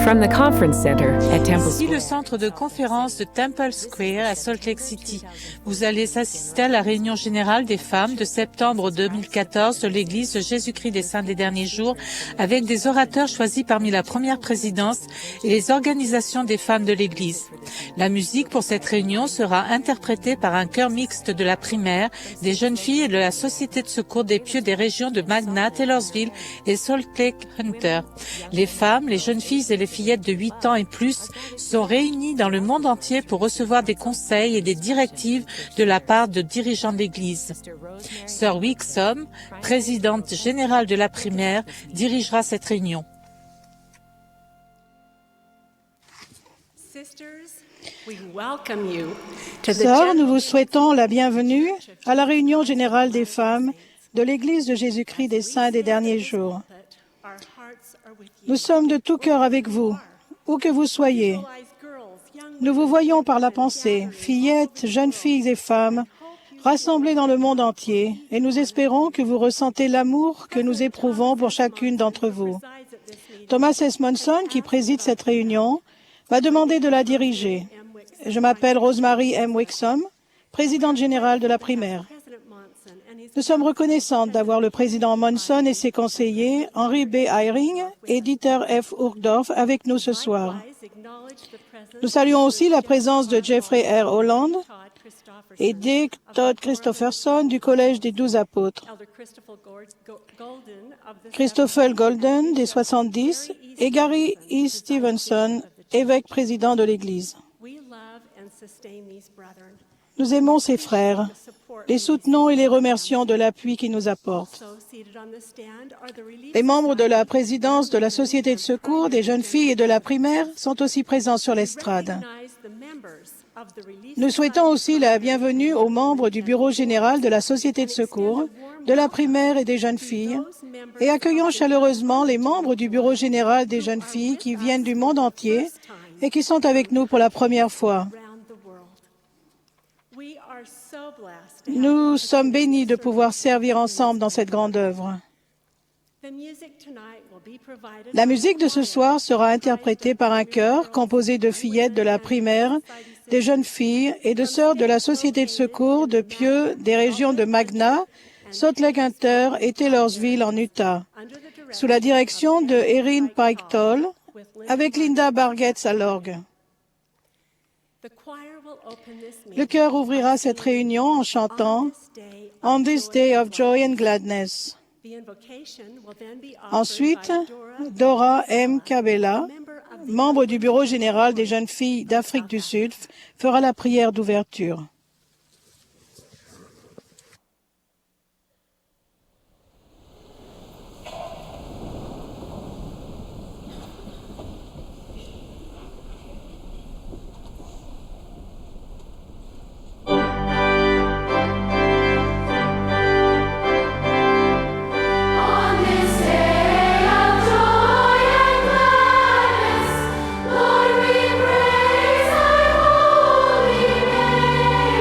From the Conference Center at Temple Ici le Square. centre de conférence de Temple Square à Salt Lake City. Vous allez assister à la réunion générale des femmes de septembre 2014 de l'Église de Jésus-Christ des Saints des Derniers Jours avec des orateurs choisis parmi la première présidence et les organisations des femmes de l'Église. La musique pour cette réunion sera interprétée par un chœur mixte de la primaire, des jeunes filles et de la Société de secours des pieux des régions de Magna, Taylorsville et Salt Lake Hunter. Les femmes, les jeunes filles et les fillettes de 8 ans et plus sont réunies dans le monde entier pour recevoir des conseils et des directives de la part de dirigeants de l'Église. Sœur Wixom, présidente générale de la primaire, dirigera cette réunion. Sœurs, nous vous souhaitons la bienvenue à la réunion générale des femmes de l'Église de Jésus-Christ des Saints des Derniers Jours. Nous sommes de tout cœur avec vous, où que vous soyez. Nous vous voyons par la pensée, fillettes, jeunes filles et femmes, rassemblées dans le monde entier, et nous espérons que vous ressentez l'amour que nous éprouvons pour chacune d'entre vous. Thomas S. Monson, qui préside cette réunion, m'a demandé de la diriger. Je m'appelle Rosemary M. Wixom, présidente générale de la primaire. Nous sommes reconnaissantes d'avoir le président Monson et ses conseillers, Henry B. Eyring et Dieter F. Uchtdorf, avec nous ce soir. Nous saluons aussi la présence de Jeffrey R. Holland et D. Todd Christopherson du Collège des 12 apôtres, Christopher Golden des 70 et Gary E. Stevenson, évêque président de l'Église. Nous aimons ces frères, les soutenons et les remercions de l'appui qu'ils nous apportent. Les membres de la présidence de la Société de secours, des jeunes filles et de la primaire sont aussi présents sur l'estrade. Nous souhaitons aussi la bienvenue aux membres du Bureau général de la Société de secours, de la primaire et des jeunes filles, et accueillons chaleureusement les membres du Bureau général des jeunes filles qui viennent du monde entier et qui sont avec nous pour la première fois. Nous sommes bénis de pouvoir servir ensemble dans cette grande œuvre. La musique de ce soir sera interprétée par un chœur composé de fillettes de la primaire, des jeunes filles et de sœurs de la Société de secours de pieux des régions de Magna, Salt Lake Hunter et Taylorsville en Utah, sous la direction de Erin Pike-Toll, avec Linda Bargetts à l'orgue. Le chœur ouvrira cette réunion en chantant « On this day of joy and gladness ». Ensuite, Dora M. Cabela, membre du Bureau général des jeunes filles d'Afrique du Sud, fera la prière d'ouverture. Lord, we praise thy holy name.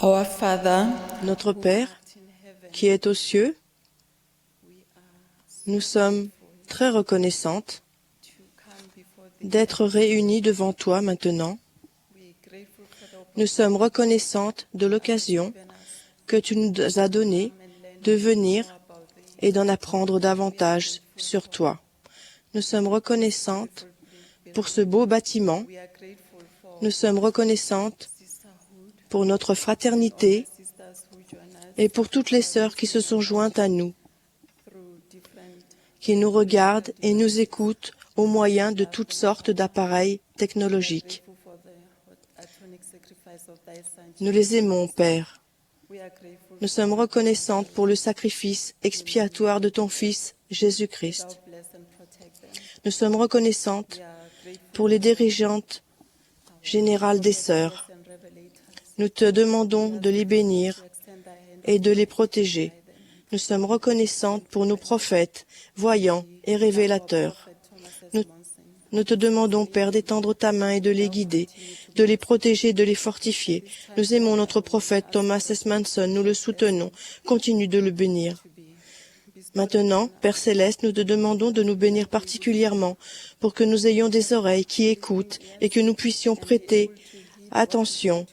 Our Father, Notre Père, qui est aux cieux, nous sommes très reconnaissantes d'être réunies devant toi maintenant. Nous sommes reconnaissantes de l'occasion que tu nous as donnée de venir et d'en apprendre davantage sur toi. Nous sommes reconnaissantes pour ce beau bâtiment. Nous sommes reconnaissantes pour notre fraternité et pour toutes les sœurs qui se sont jointes à nous, qui nous regardent et nous écoutent au moyen de toutes sortes d'appareils technologiques. Nous les aimons, Père. Nous sommes reconnaissantes pour le sacrifice expiatoire de ton Fils, Jésus-Christ. Nous sommes reconnaissantes pour les dirigeantes générales des sœurs. Nous te demandons de les bénir et de les protéger. Nous sommes reconnaissantes pour nos prophètes, voyants et révélateurs. Nous te demandons, Père, d'étendre ta main et de les guider, de les protéger, de les fortifier. Nous aimons notre prophète Thomas S. Manson, nous le soutenons. Continue de le bénir. Maintenant, Père Céleste, nous te demandons de nous bénir particulièrement pour que nous ayons des oreilles qui écoutent et que nous puissions prêter attention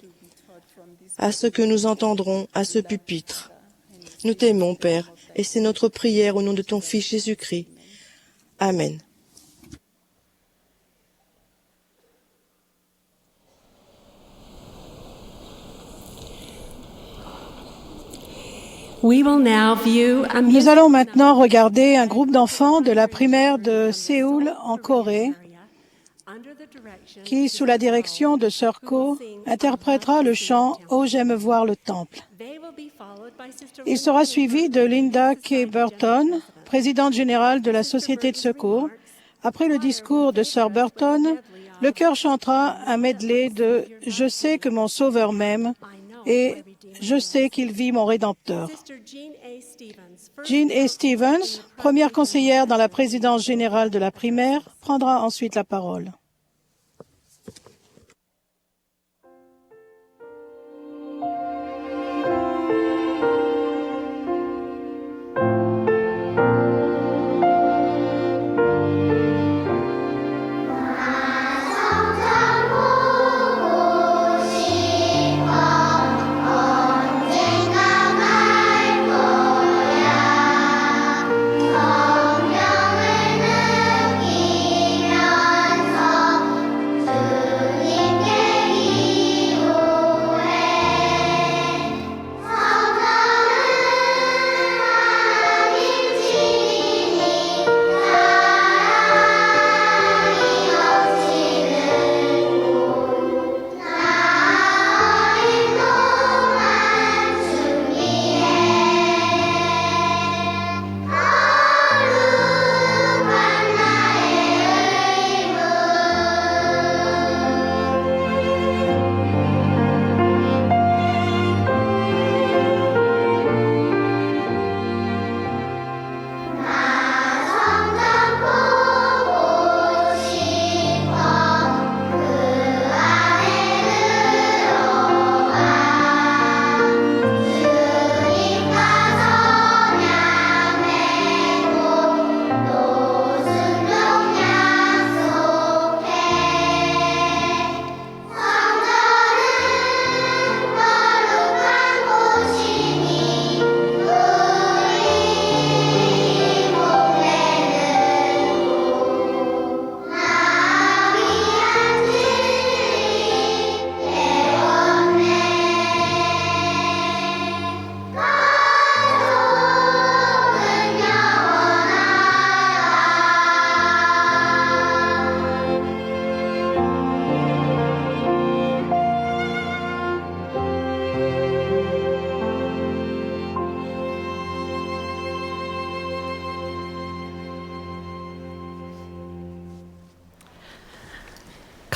à ce que nous entendrons à ce pupitre. Nous t'aimons, Père, et c'est notre prière au nom de ton Fils Jésus-Christ. Amen. Nous allons maintenant regarder un groupe d'enfants de la primaire de Séoul en Corée qui, sous la direction de Sœur Ko, interprétera le chant « Oh, j'aime voir le temple ». Il sera suivi de Linda K. Burton, présidente générale de la Société de secours. Après le discours de Sœur Burton, le chœur chantera un medley de « Je sais que mon Sauveur m'aime » et « Je sais qu'il vit mon Rédempteur ». Jean A. Stevens, première conseillère dans la présidence générale de la primaire, prendra ensuite la parole.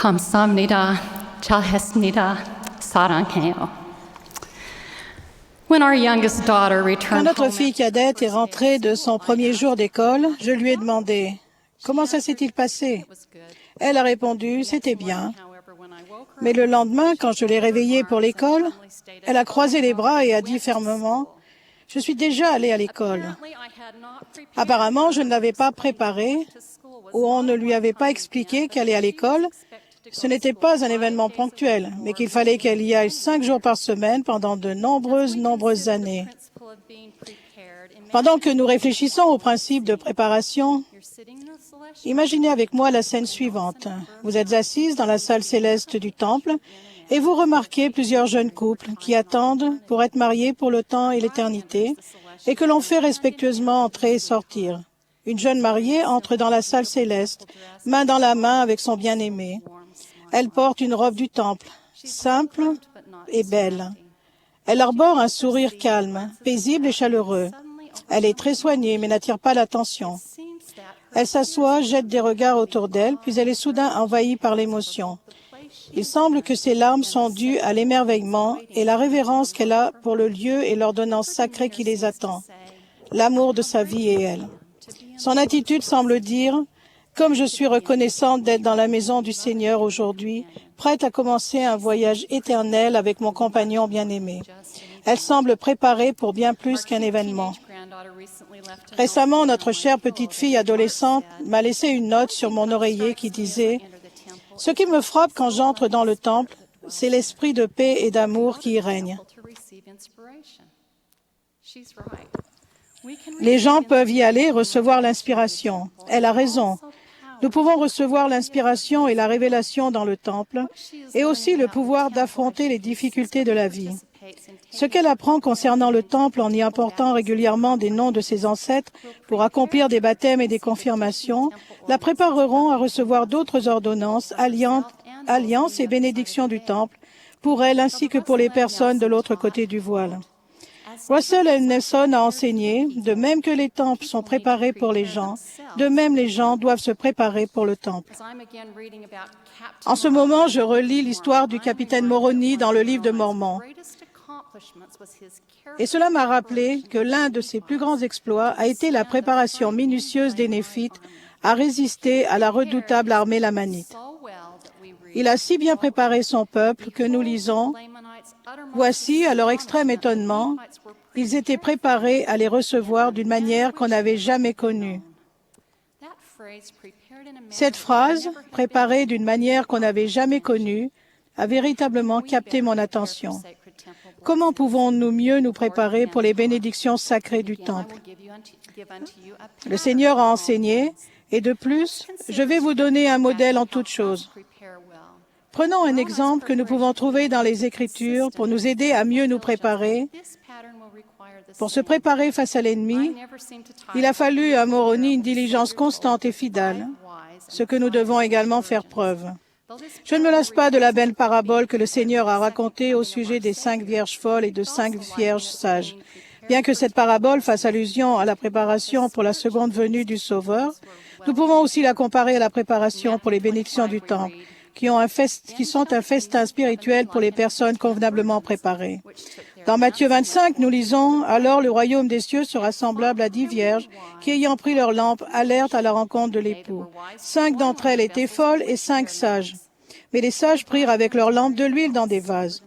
감사합니다. 잘했습니다. 사랑해요. When our youngest daughter Quand returned notre home, fille cadette est rentrée de son premier jour d'école, je lui ai demandé « Comment ça s'est-il passé ?» Elle a répondu « C'était bien ». Mais le lendemain, quand je l'ai réveillée pour l'école, elle a croisé les bras et a dit fermement, « Je suis déjà allée à l'école. » Apparemment, je ne l'avais pas préparée ou on ne lui avait pas expliqué qu'aller à l'école, ce n'était pas un événement ponctuel, mais qu'il fallait qu'elle y aille 5 jours par semaine pendant de nombreuses années. Pendant que nous réfléchissons au principe de préparation, imaginez avec moi la scène suivante. Vous êtes assise dans la salle céleste du temple et vous remarquez plusieurs jeunes couples qui attendent pour être mariés pour le temps et l'éternité et que l'on fait respectueusement entrer et sortir. Une jeune mariée entre dans la salle céleste, main dans la main avec son bien-aimé. Elle porte une robe du temple, simple et belle. Elle arbore un sourire calme, paisible et chaleureux. Elle est très soignée mais n'attire pas l'attention. Elle s'assoit, jette des regards autour d'elle, puis elle est soudain envahie par l'émotion. Il semble que ses larmes sont dues à l'émerveillement et la révérence qu'elle a pour le lieu et l'ordonnance sacrée qui les attend, l'amour de sa vie et elle. Son attitude semble dire « Comme je suis reconnaissante d'être dans la maison du Seigneur aujourd'hui, prête à commencer un voyage éternel avec mon compagnon bien-aimé. » Elle semble préparée pour bien plus qu'un événement. Récemment, notre chère petite fille adolescente m'a laissé une note sur mon oreiller qui disait « Ce qui me frappe quand j'entre dans le temple, c'est l'esprit de paix et d'amour qui y règne. » Les gens peuvent y aller recevoir l'inspiration. Elle a raison. Nous pouvons recevoir l'inspiration et la révélation dans le temple et aussi le pouvoir d'affronter les difficultés de la vie. Ce qu'elle apprend concernant le temple en y apportant régulièrement des noms de ses ancêtres pour accomplir des baptêmes et des confirmations la prépareront à recevoir d'autres ordonnances, alliances et bénédictions du temple pour elle ainsi que pour les personnes de l'autre côté du voile. Russell L. Nelson a enseigné, de même que les temples sont préparés pour les gens, de même les gens doivent se préparer pour le temple. En ce moment, je relis l'histoire du capitaine Moroni dans le livre de Mormon. Et cela m'a rappelé que l'un de ses plus grands exploits a été la préparation minutieuse des Néphites à résister à la redoutable armée lamanite. Il a si bien préparé son peuple que nous lisons « Voici, à leur extrême étonnement, ils étaient préparés à les recevoir d'une manière qu'on n'avait jamais connue. » Cette phrase, « préparée d'une manière qu'on n'avait jamais connue », a véritablement capté mon attention. Comment pouvons-nous mieux nous préparer pour les bénédictions sacrées du temple? Le Seigneur a enseigné, et de plus, je vais vous donner un modèle en toutes choses. Prenons un exemple que nous pouvons trouver dans les Écritures pour nous aider à mieux nous préparer. Pour se préparer face à l'ennemi, il a fallu à Moroni une diligence constante et fidèle, ce que nous devons également faire preuve. Je ne me lasse pas de la belle parabole que le Seigneur a racontée au sujet des 5 vierges folles et de 5 vierges sages. Bien que cette parabole fasse allusion à la préparation pour la seconde venue du Sauveur, nous pouvons aussi la comparer à la préparation pour les bénédictions du temple, qui sont un festin spirituel pour les personnes convenablement préparées. Dans Matthieu 25, nous lisons « Alors le royaume des cieux sera semblable à 10 vierges qui, ayant pris leurs lampes, allèrent à la rencontre de l'époux. 5 d'entre elles étaient folles et 5 sages. Mais les sages prirent avec leurs lampes de l'huile dans des vases.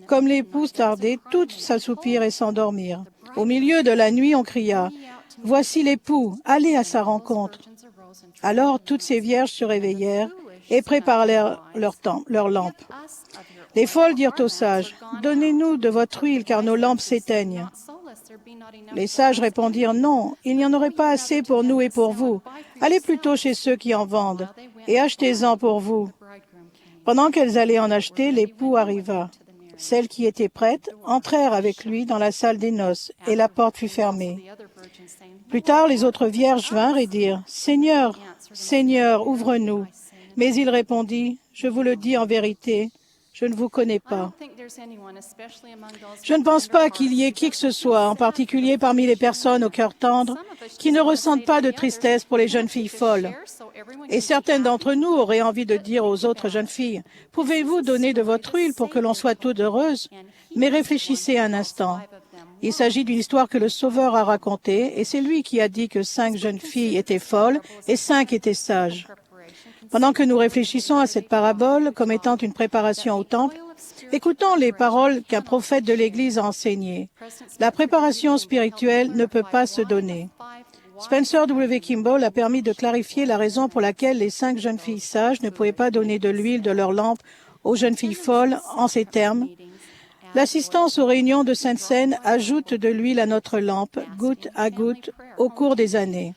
Comme l'époux tardait, toutes s'assoupirent et s'endormirent. Au milieu de la nuit, on cria « Voici l'époux, allez à sa rencontre. » Alors toutes ces vierges se réveillèrent et préparèrent leurs lampes. Les folles dirent aux sages, « Donnez-nous de votre huile, car nos lampes s'éteignent. » Les sages répondirent, « Non, il n'y en aurait pas assez pour nous et pour vous. Allez plutôt chez ceux qui en vendent, et achetez-en pour vous. » Pendant qu'elles allaient en acheter, l'époux arriva. Celles qui étaient prêtes entrèrent avec lui dans la salle des noces, et la porte fut fermée. Plus tard, les autres vierges vinrent et dirent, « Seigneur, Seigneur, ouvre-nous. » Mais il répondit, « Je vous le dis en vérité, je ne vous connais pas. » Je ne pense pas qu'il y ait qui que ce soit, en particulier parmi les personnes au cœur tendre, qui ne ressentent pas de tristesse pour les jeunes filles folles. Et certaines d'entre nous auraient envie de dire aux autres jeunes filles, « Pouvez-vous donner de votre huile pour que l'on soit toutes heureuses ?» Mais réfléchissez un instant. Il s'agit d'une histoire que le Sauveur a racontée, et c'est lui qui a dit que 5 jeunes filles étaient folles et 5 étaient sages. Pendant que nous réfléchissons à cette parabole comme étant une préparation au temple, écoutons les paroles qu'un prophète de l'Église a enseignées. La préparation spirituelle ne peut pas se donner. Spencer W. Kimball a permis de clarifier la raison pour laquelle les 5 jeunes filles sages ne pouvaient pas donner de l'huile de leur lampe aux jeunes filles folles en ces termes. L'assistance aux réunions de Sainte-Seine ajoute de l'huile à notre lampe, goutte à goutte, au cours des années.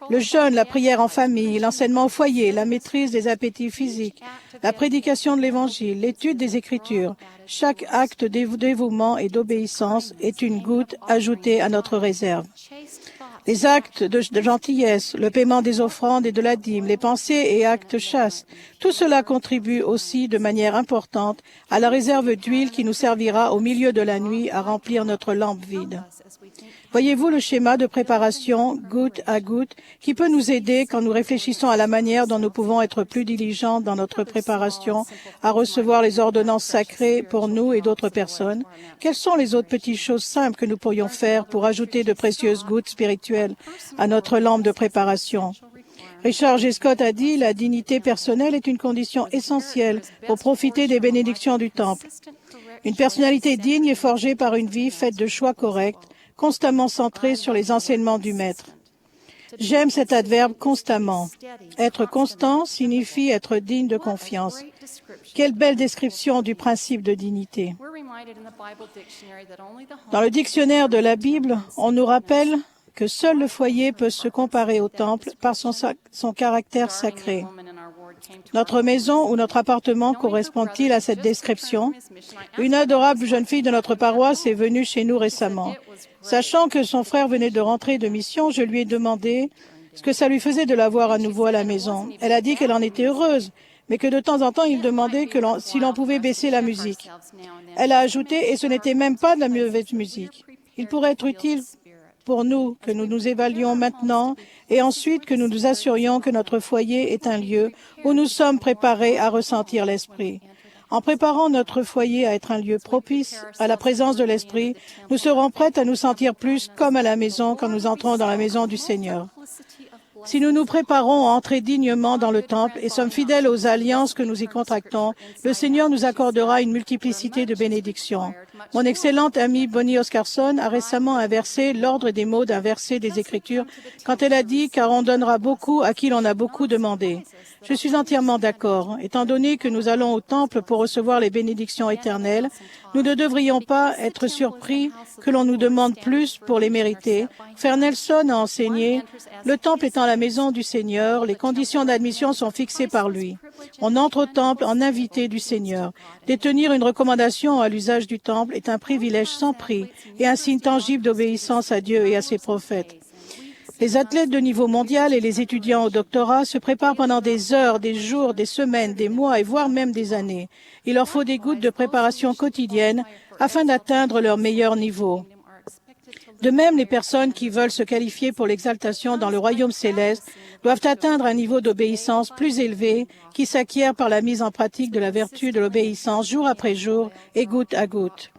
Le jeûne, la prière en famille, l'enseignement au foyer, la maîtrise des appétits physiques, la prédication de l'Évangile, l'étude des Écritures, chaque acte de dévouement et d'obéissance est une goutte ajoutée à notre réserve. Les actes de gentillesse, le paiement des offrandes et de la dîme, les pensées et actes chastes, tout cela contribue aussi de manière importante à la réserve d'huile qui nous servira au milieu de la nuit à remplir notre lampe vide. Voyez-vous le schéma de préparation, goutte à goutte, qui peut nous aider quand nous réfléchissons à la manière dont nous pouvons être plus diligents dans notre préparation à recevoir les ordonnances sacrées pour nous et d'autres personnes? Quelles sont les autres petites choses simples que nous pourrions faire pour ajouter de précieuses gouttes spirituelles à notre lampe de préparation? Richard G. Scott a dit, la dignité personnelle est une condition essentielle pour profiter des bénédictions du temple. Une personnalité digne est forgée par une vie faite de choix corrects, constamment centrée sur les enseignements du Maître. J'aime cet adverbe constamment. Être constant signifie être digne de confiance. Quelle belle description du principe de dignité. Dans le dictionnaire de la Bible, on nous rappelle que seul le foyer peut se comparer au temple par son caractère sacré. Notre maison ou notre appartement correspond-il à cette description? Une adorable jeune fille de notre paroisse est venue chez nous récemment. Sachant que son frère venait de rentrer de mission, je lui ai demandé ce que ça lui faisait de la voir à nouveau à la maison. Elle a dit qu'elle en était heureuse, mais que de temps en temps, il demandait si l'on pouvait baisser la musique. Elle a ajouté, et ce n'était même pas de la mauvaise musique. Il pourrait être utile pour nous que nous nous évaluions maintenant et ensuite que nous nous assurions que notre foyer est un lieu où nous sommes préparés à ressentir l'Esprit. En préparant notre foyer à être un lieu propice à la présence de l'Esprit, nous serons prêts à nous sentir plus comme à la maison quand nous entrons dans la maison du Seigneur. Si nous nous préparons à entrer dignement dans le temple et sommes fidèles aux alliances que nous y contractons, le Seigneur nous accordera une multiplicité de bénédictions. Mon excellente amie Bonnie Oscarson a récemment inversé l'ordre des mots d'un verset des Écritures quand elle a dit « car on donnera beaucoup à qui l'on a beaucoup demandé ». Je suis entièrement d'accord. Étant donné que nous allons au temple pour recevoir les bénédictions éternelles, nous ne devrions pas être surpris que l'on nous demande plus pour les mériter. Frère Nelson a enseigné, le temple étant la maison du Seigneur, les conditions d'admission sont fixées par lui. On entre au temple en invité du Seigneur. Détenir une recommandation à l'usage du temple est un privilège sans prix et un signe tangible d'obéissance à Dieu et à ses prophètes. Les athlètes de niveau mondial et les étudiants au doctorat se préparent pendant des heures, des jours, des semaines, des mois et voire même des années. Il leur faut des gouttes de préparation quotidienne afin d'atteindre leur meilleur niveau. De même, les personnes qui veulent se qualifier pour l'exaltation dans le royaume céleste doivent atteindre un niveau d'obéissance plus élevé qui s'acquiert par la mise en pratique de la vertu de l'obéissance jour après jour et goutte à goutte.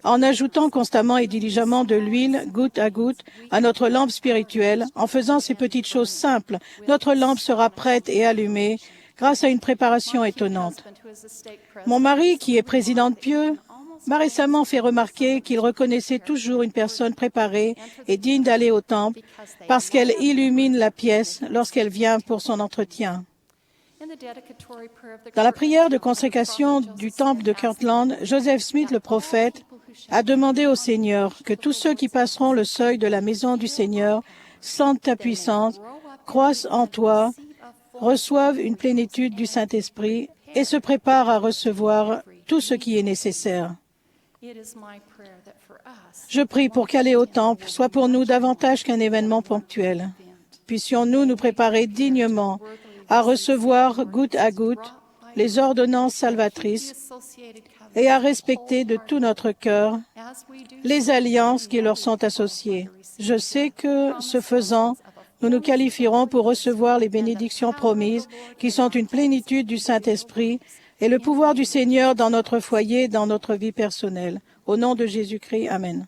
En ajoutant constamment et diligemment de l'huile, goutte à goutte, à notre lampe spirituelle, en faisant ces petites choses simples, notre lampe sera prête et allumée grâce à une préparation étonnante. Mon mari, qui est président de Pieux, m'a récemment fait remarquer qu'il reconnaissait toujours une personne préparée et digne d'aller au temple parce qu'elle illumine la pièce lorsqu'elle vient pour son entretien. Dans la prière de consécration du temple de Kirtland, Joseph Smith, le prophète, a demandé au Seigneur que tous ceux qui passeront le seuil de la maison du Seigneur sentent ta puissance, croissent en toi, reçoivent une plénitude du Saint-Esprit et se préparent à recevoir tout ce qui est nécessaire. Je prie pour qu'aller au temple soit pour nous davantage qu'un événement ponctuel. Puissions-nous nous préparer dignement à recevoir goutte à goutte les ordonnances salvatrices et à respecter de tout notre cœur les alliances qui leur sont associées. Je sais que, ce faisant, nous nous qualifierons pour recevoir les bénédictions promises qui sont une plénitude du Saint-Esprit et le pouvoir du Seigneur dans notre foyer et dans notre vie personnelle. Au nom de Jésus-Christ, Amen.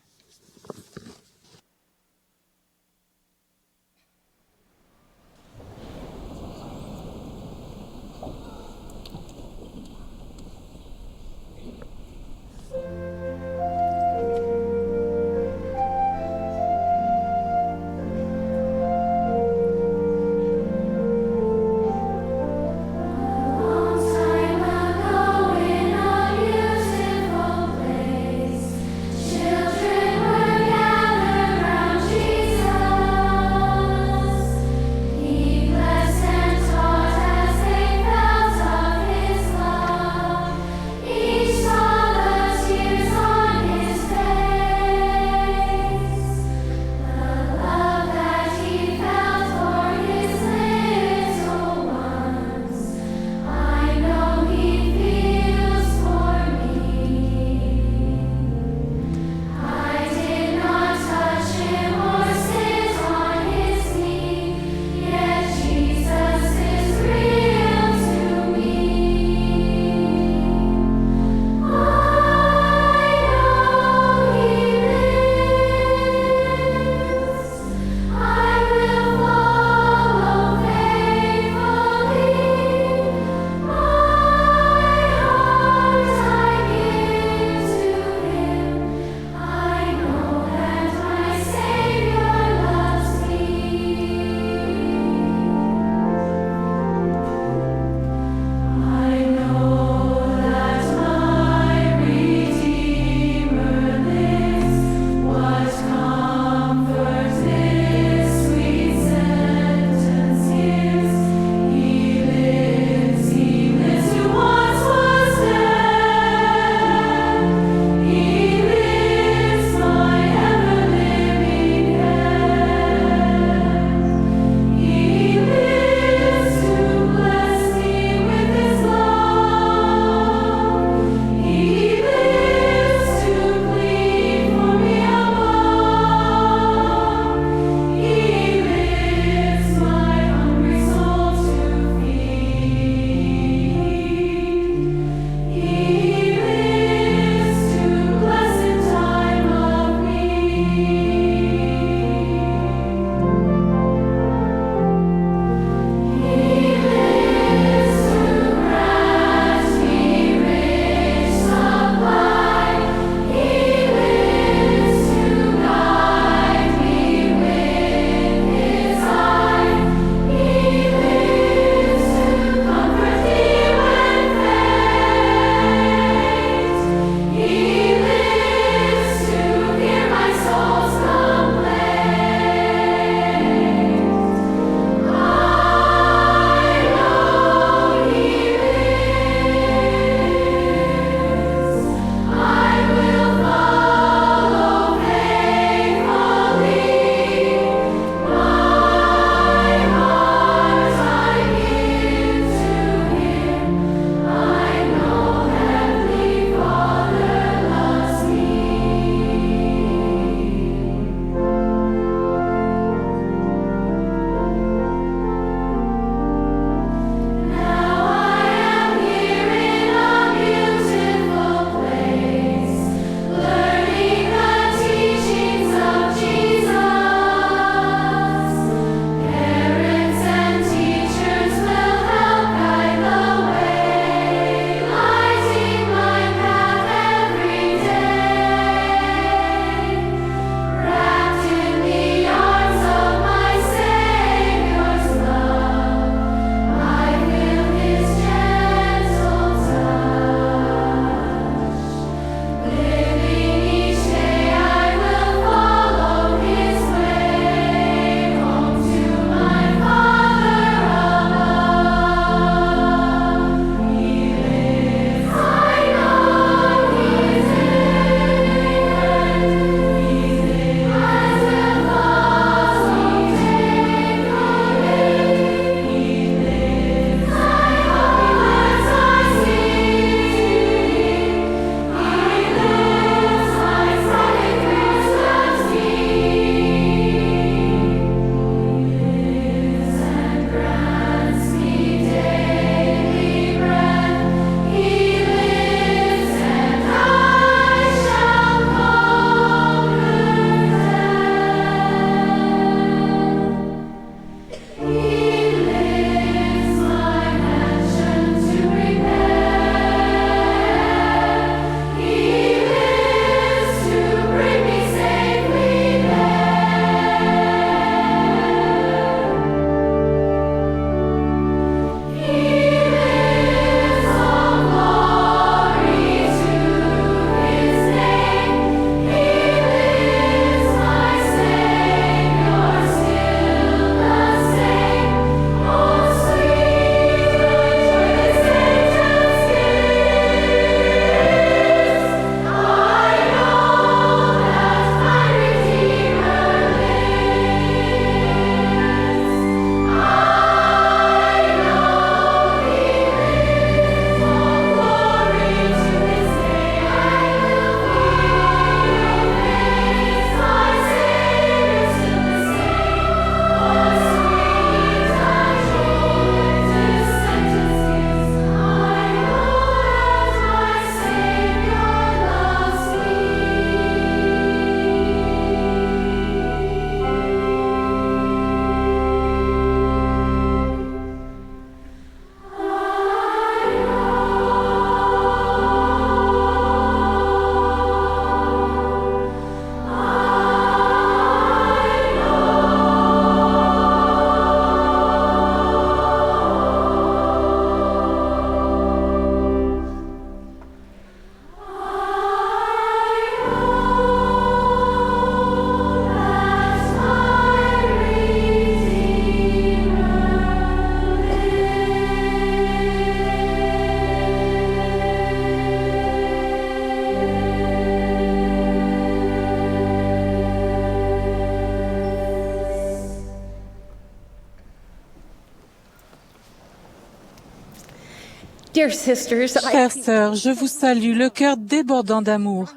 Dear sisters, Chères sœurs, je vous salue, le cœur débordant d'amour.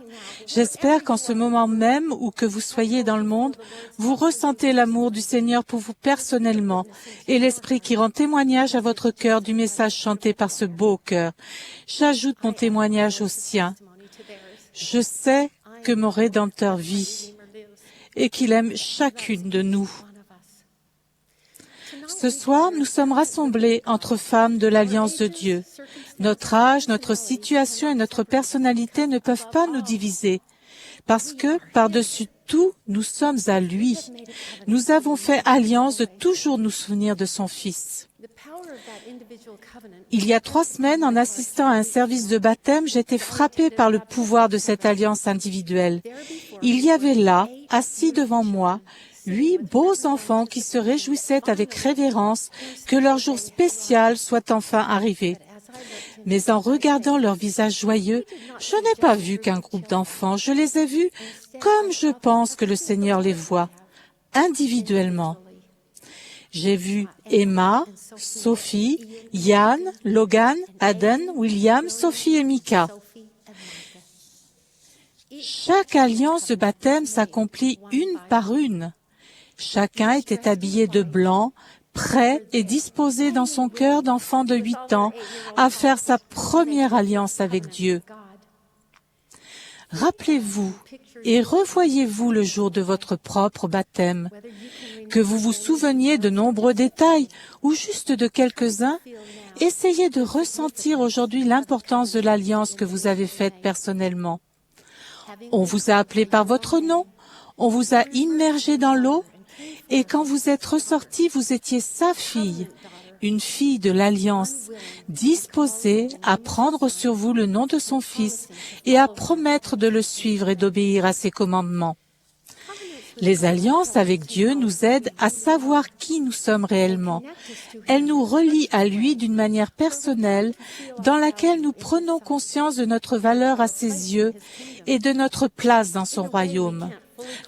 J'espère qu'en ce moment même, où que vous soyez dans le monde, vous ressentez l'amour du Seigneur pour vous personnellement et l'Esprit qui rend témoignage à votre cœur du message chanté par ce beau cœur. J'ajoute mon témoignage au sien. Je sais que mon Rédempteur vit et qu'il aime chacune de nous. Ce soir, nous sommes rassemblés entre femmes de l'Alliance de Dieu. Notre âge, notre situation et notre personnalité ne peuvent pas nous diviser, parce que, par-dessus tout, nous sommes à lui. Nous avons fait alliance de toujours nous souvenir de son Fils. Il y a 3 semaines, en assistant à un service de baptême, j'étais frappée par le pouvoir de cette alliance individuelle. Il y avait là, assis devant moi, 8 beaux enfants qui se réjouissaient avec révérence que leur jour spécial soit enfin arrivé. Mais en regardant leurs visages joyeux, je n'ai pas vu qu'un groupe d'enfants, je les ai vus comme je pense que le Seigneur les voit, individuellement. J'ai vu Emma, Sophie, Yann, Logan, Aden, William, Sophie et Mika. Chaque alliance de baptême s'accomplit une par une. Chacun était habillé de blanc, prêt et disposé dans son cœur d'enfant de 8 ans à faire sa première alliance avec Dieu. Rappelez-vous et revoyez-vous le jour de votre propre baptême. Que vous vous souveniez de nombreux détails ou juste de quelques-uns, essayez de ressentir aujourd'hui l'importance de l'alliance que vous avez faite personnellement. On vous a appelé par votre nom, on vous a immergé dans l'eau, et quand vous êtes ressortis, vous étiez sa fille, une fille de l'Alliance, disposée à prendre sur vous le nom de son Fils et à promettre de le suivre et d'obéir à ses commandements. Les alliances avec Dieu nous aident à savoir qui nous sommes réellement. Elles nous relient à lui d'une manière personnelle dans laquelle nous prenons conscience de notre valeur à ses yeux et de notre place dans son royaume.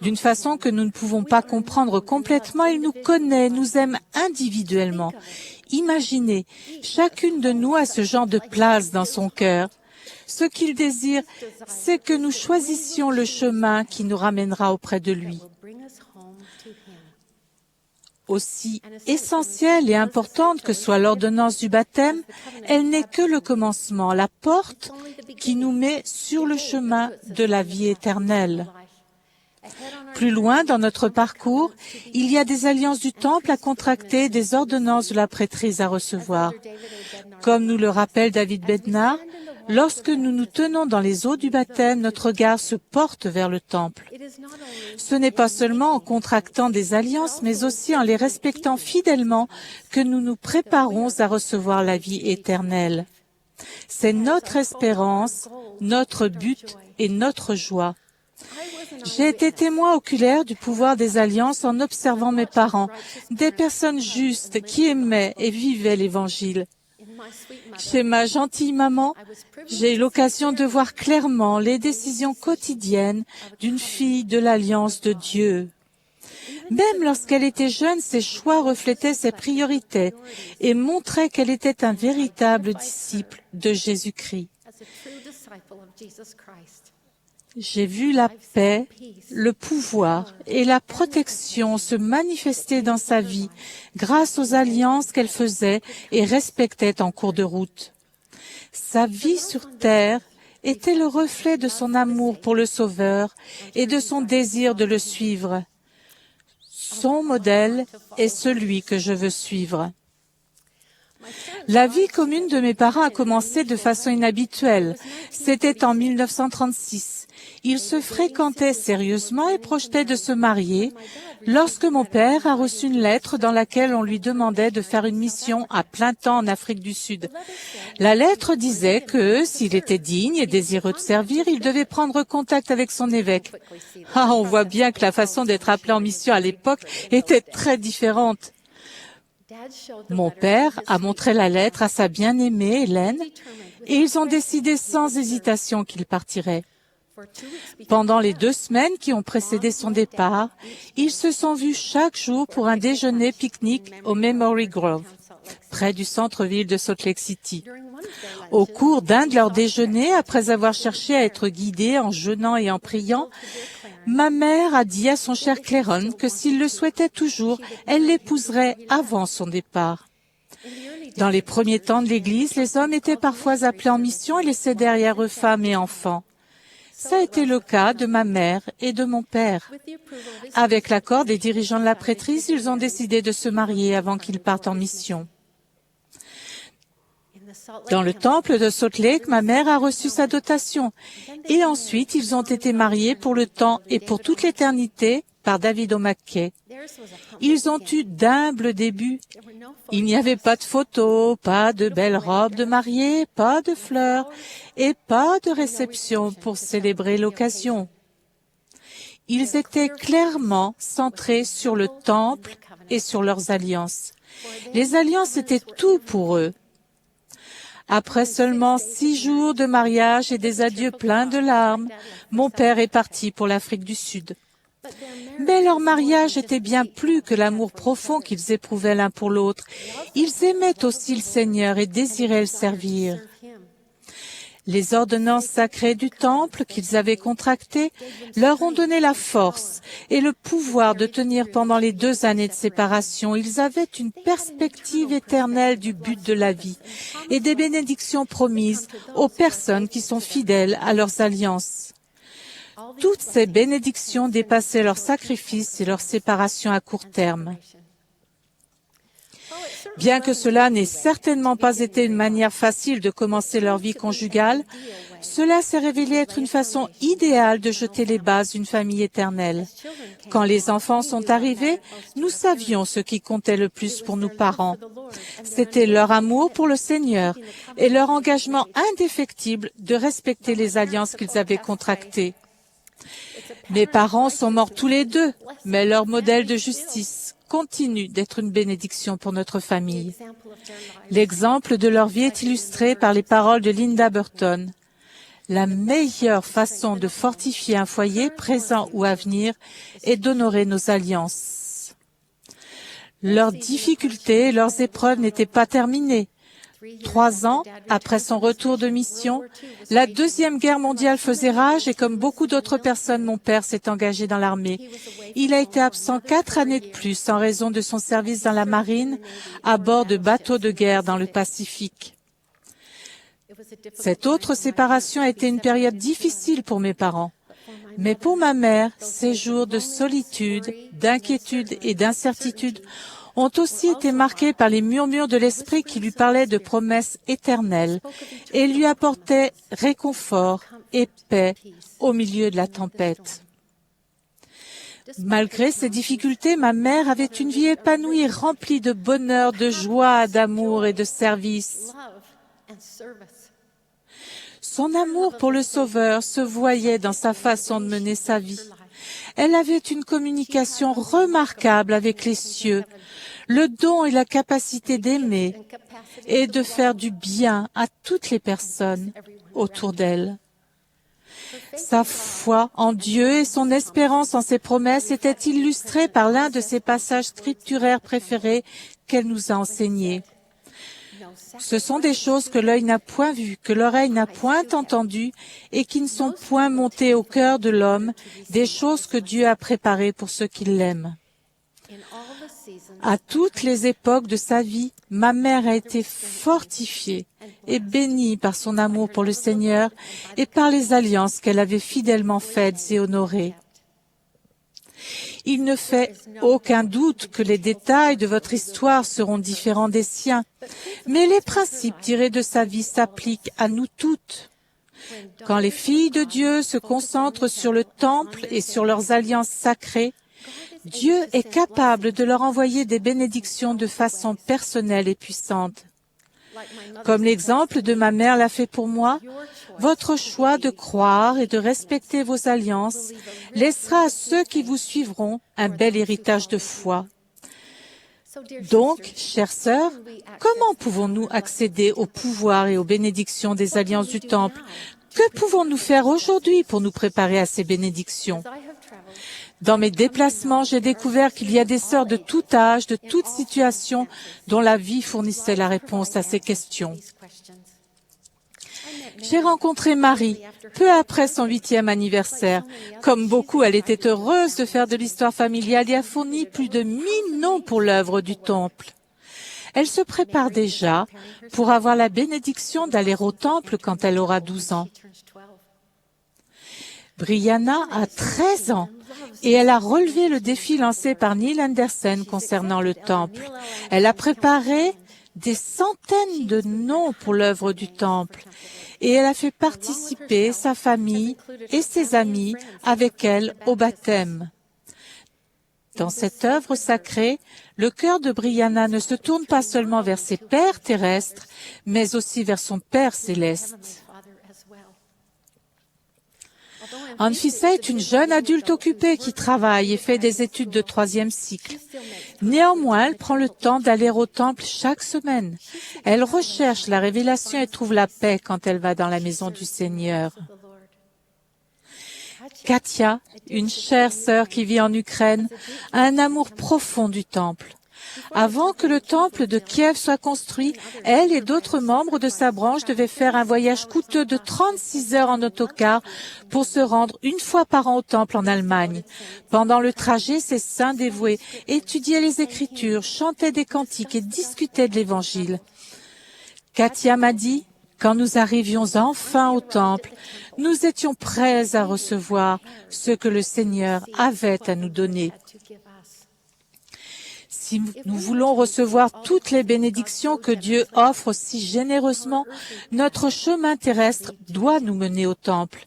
D'une façon que nous ne pouvons pas comprendre complètement, il nous connaît, nous aime individuellement. Imaginez, chacune de nous a ce genre de place dans son cœur. Ce qu'il désire, c'est que nous choisissions le chemin qui nous ramènera auprès de lui. Aussi essentielle et importante que soit l'ordonnance du baptême, elle n'est que le commencement, la porte qui nous met sur le chemin de la vie éternelle. Plus loin dans notre parcours, il y a des alliances du temple à contracter, des ordonnances de la prêtrise à recevoir. Comme nous le rappelle David Bednar, lorsque nous nous tenons dans les eaux du baptême, notre regard se porte vers le temple. Ce n'est pas seulement en contractant des alliances, mais aussi en les respectant fidèlement que nous nous préparons à recevoir la vie éternelle. C'est notre espérance, notre but et notre joie. J'ai été témoin oculaire du pouvoir des alliances en observant mes parents, des personnes justes qui aimaient et vivaient l'Évangile. Chez ma gentille maman, j'ai eu l'occasion de voir clairement les décisions quotidiennes d'une fille de l'Alliance de Dieu. Même lorsqu'elle était jeune, ses choix reflétaient ses priorités et montraient qu'elle était un véritable disciple de Jésus-Christ. J'ai vu la paix, le pouvoir et la protection se manifester dans sa vie grâce aux alliances qu'elle faisait et respectait en cours de route. Sa vie sur terre était le reflet de son amour pour le Sauveur et de son désir de le suivre. Son modèle est celui que je veux suivre. La vie commune de mes parents a commencé de façon inhabituelle. C'était en 1936. Ils se fréquentaient sérieusement et projetaient de se marier lorsque mon père a reçu une lettre dans laquelle on lui demandait de faire une mission à plein temps en Afrique du Sud. La lettre disait que, s'il était digne et désireux de servir, il devait prendre contact avec son évêque. Ah, on voit bien que la façon d'être appelé en mission à l'époque était très différente. Mon père a montré la lettre à sa bien-aimée Hélène et ils ont décidé sans hésitation qu'il partirait. Pendant les 2 semaines qui ont précédé son départ, ils se sont vus chaque jour pour un déjeuner pique-nique au Memory Grove, près du centre-ville de Salt Lake City. Au cours d'un de leurs déjeuners, après avoir cherché à être guidée en jeûnant et en priant, ma mère a dit à son cher Clairon que s'il le souhaitait toujours, elle l'épouserait avant son départ. Dans les premiers temps de l'Église, les hommes étaient parfois appelés en mission et laissaient derrière eux femmes et enfants. Ça a été le cas de ma mère et de mon père. Avec l'accord des dirigeants de la prêtrise, ils ont décidé de se marier avant qu'ils partent en mission. Dans le temple de Salt Lake, ma mère a reçu sa dotation. Et ensuite, ils ont été mariés pour le temps et pour toute l'éternité par David O'Mackey. Ils ont eu d'humbles débuts. Il n'y avait pas de photos, pas de belles robes de mariée, pas de fleurs et pas de réception pour célébrer l'occasion. Ils étaient clairement centrés sur le temple et sur leurs alliances. Les alliances étaient tout pour eux. Après seulement 6 jours de mariage et des adieux pleins de larmes, mon père est parti pour l'Afrique du Sud. Mais leur mariage était bien plus que l'amour profond qu'ils éprouvaient l'un pour l'autre. Ils aimaient aussi le Seigneur et désiraient le servir. Les ordonnances sacrées du temple qu'ils avaient contractées leur ont donné la force et le pouvoir de tenir pendant les 2 années de séparation. Ils avaient une perspective éternelle du but de la vie et des bénédictions promises aux personnes qui sont fidèles à leurs alliances. Toutes ces bénédictions dépassaient leurs sacrifices et leur séparation à court terme. Bien que cela n'ait certainement pas été une manière facile de commencer leur vie conjugale, cela s'est révélé être une façon idéale de jeter les bases d'une famille éternelle. Quand les enfants sont arrivés, nous savions ce qui comptait le plus pour nos parents. C'était leur amour pour le Seigneur et leur engagement indéfectible de respecter les alliances qu'ils avaient contractées. Mes parents sont morts tous les deux, mais leur modèle de justice continue d'être une bénédiction pour notre famille. L'exemple de leur vie est illustré par les paroles de Linda Burton. La meilleure façon de fortifier un foyer, présent ou à venir, est d'honorer nos alliances. Leurs difficultés et leurs épreuves n'étaient pas terminées. 3 ans après son retour de mission, la Deuxième Guerre mondiale faisait rage et comme beaucoup d'autres personnes, mon père s'est engagé dans l'armée. Il a été absent 4 années de plus en raison de son service dans la marine à bord de bateaux de guerre dans le Pacifique. Cette autre séparation a été une période difficile pour mes parents. Mais pour ma mère, ces jours de solitude, d'inquiétude et d'incertitude ont aussi été marqués par les murmures de l'esprit qui lui parlaient de promesses éternelles et lui apportaient réconfort et paix au milieu de la tempête. Malgré ces difficultés, ma mère avait une vie épanouie, remplie de bonheur, de joie, d'amour et de service. Son amour pour le Sauveur se voyait dans sa façon de mener sa vie. Elle avait une communication remarquable avec les cieux, le don et la capacité d'aimer et de faire du bien à toutes les personnes autour d'elle. Sa foi en Dieu et son espérance en ses promesses étaient illustrées par l'un de ses passages scripturaires préférés qu'elle nous a enseignés. Ce sont des choses que l'œil n'a point vues, que l'oreille n'a point entendues et qui ne sont point montées au cœur de l'homme, des choses que Dieu a préparées pour ceux qui l'aiment. À toutes les époques de sa vie, ma mère a été fortifiée et bénie par son amour pour le Seigneur et par les alliances qu'elle avait fidèlement faites et honorées. Il ne fait aucun doute que les détails de votre histoire seront différents des siens, mais les principes tirés de sa vie s'appliquent à nous toutes. Quand les filles de Dieu se concentrent sur le temple et sur leurs alliances sacrées, Dieu est capable de leur envoyer des bénédictions de façon personnelle et puissante. Comme l'exemple de ma mère l'a fait pour moi, votre choix de croire et de respecter vos alliances laissera à ceux qui vous suivront un bel héritage de foi. Donc, chères sœurs, comment pouvons-nous accéder au pouvoir et aux bénédictions des alliances du Temple? Que pouvons-nous faire aujourd'hui pour nous préparer à ces bénédictions? Dans mes déplacements, j'ai découvert qu'il y a des sœurs de tout âge, de toute situation, dont la vie fournissait la réponse à ces questions. J'ai rencontré Marie peu après son 8e anniversaire. Comme beaucoup, elle était heureuse de faire de l'histoire familiale et a fourni plus de 1000 noms pour l'œuvre du temple. Elle se prépare déjà pour avoir la bénédiction d'aller au temple quand elle aura 12 ans. Brianna a 13 ans et elle a relevé le défi lancé par Neil Anderson concernant le temple. Elle a préparé des centaines de noms pour l'œuvre du temple et elle a fait participer sa famille et ses amis avec elle au baptême. Dans cette œuvre sacrée, le cœur de Brianna ne se tourne pas seulement vers ses pères terrestres, mais aussi vers son Père céleste. Anfisa est une jeune adulte occupée qui travaille et fait des études de 3e cycle. Néanmoins, elle prend le temps d'aller au temple chaque semaine. Elle recherche la révélation et trouve la paix quand elle va dans la maison du Seigneur. Katia, une chère sœur qui vit en Ukraine, a un amour profond du temple. Avant que le temple de Kiev soit construit, elle et d'autres membres de sa branche devaient faire un voyage coûteux de 36 heures en autocar pour se rendre une fois par an au temple en Allemagne. Pendant le trajet, ces saints dévoués étudiaient les Écritures, chantaient des cantiques et discutaient de l'Évangile. Katia m'a dit, quand nous arrivions enfin au temple, nous étions prêts à recevoir ce que le Seigneur avait à nous donner. Si nous voulons recevoir toutes les bénédictions que Dieu offre si généreusement, notre chemin terrestre doit nous mener au temple.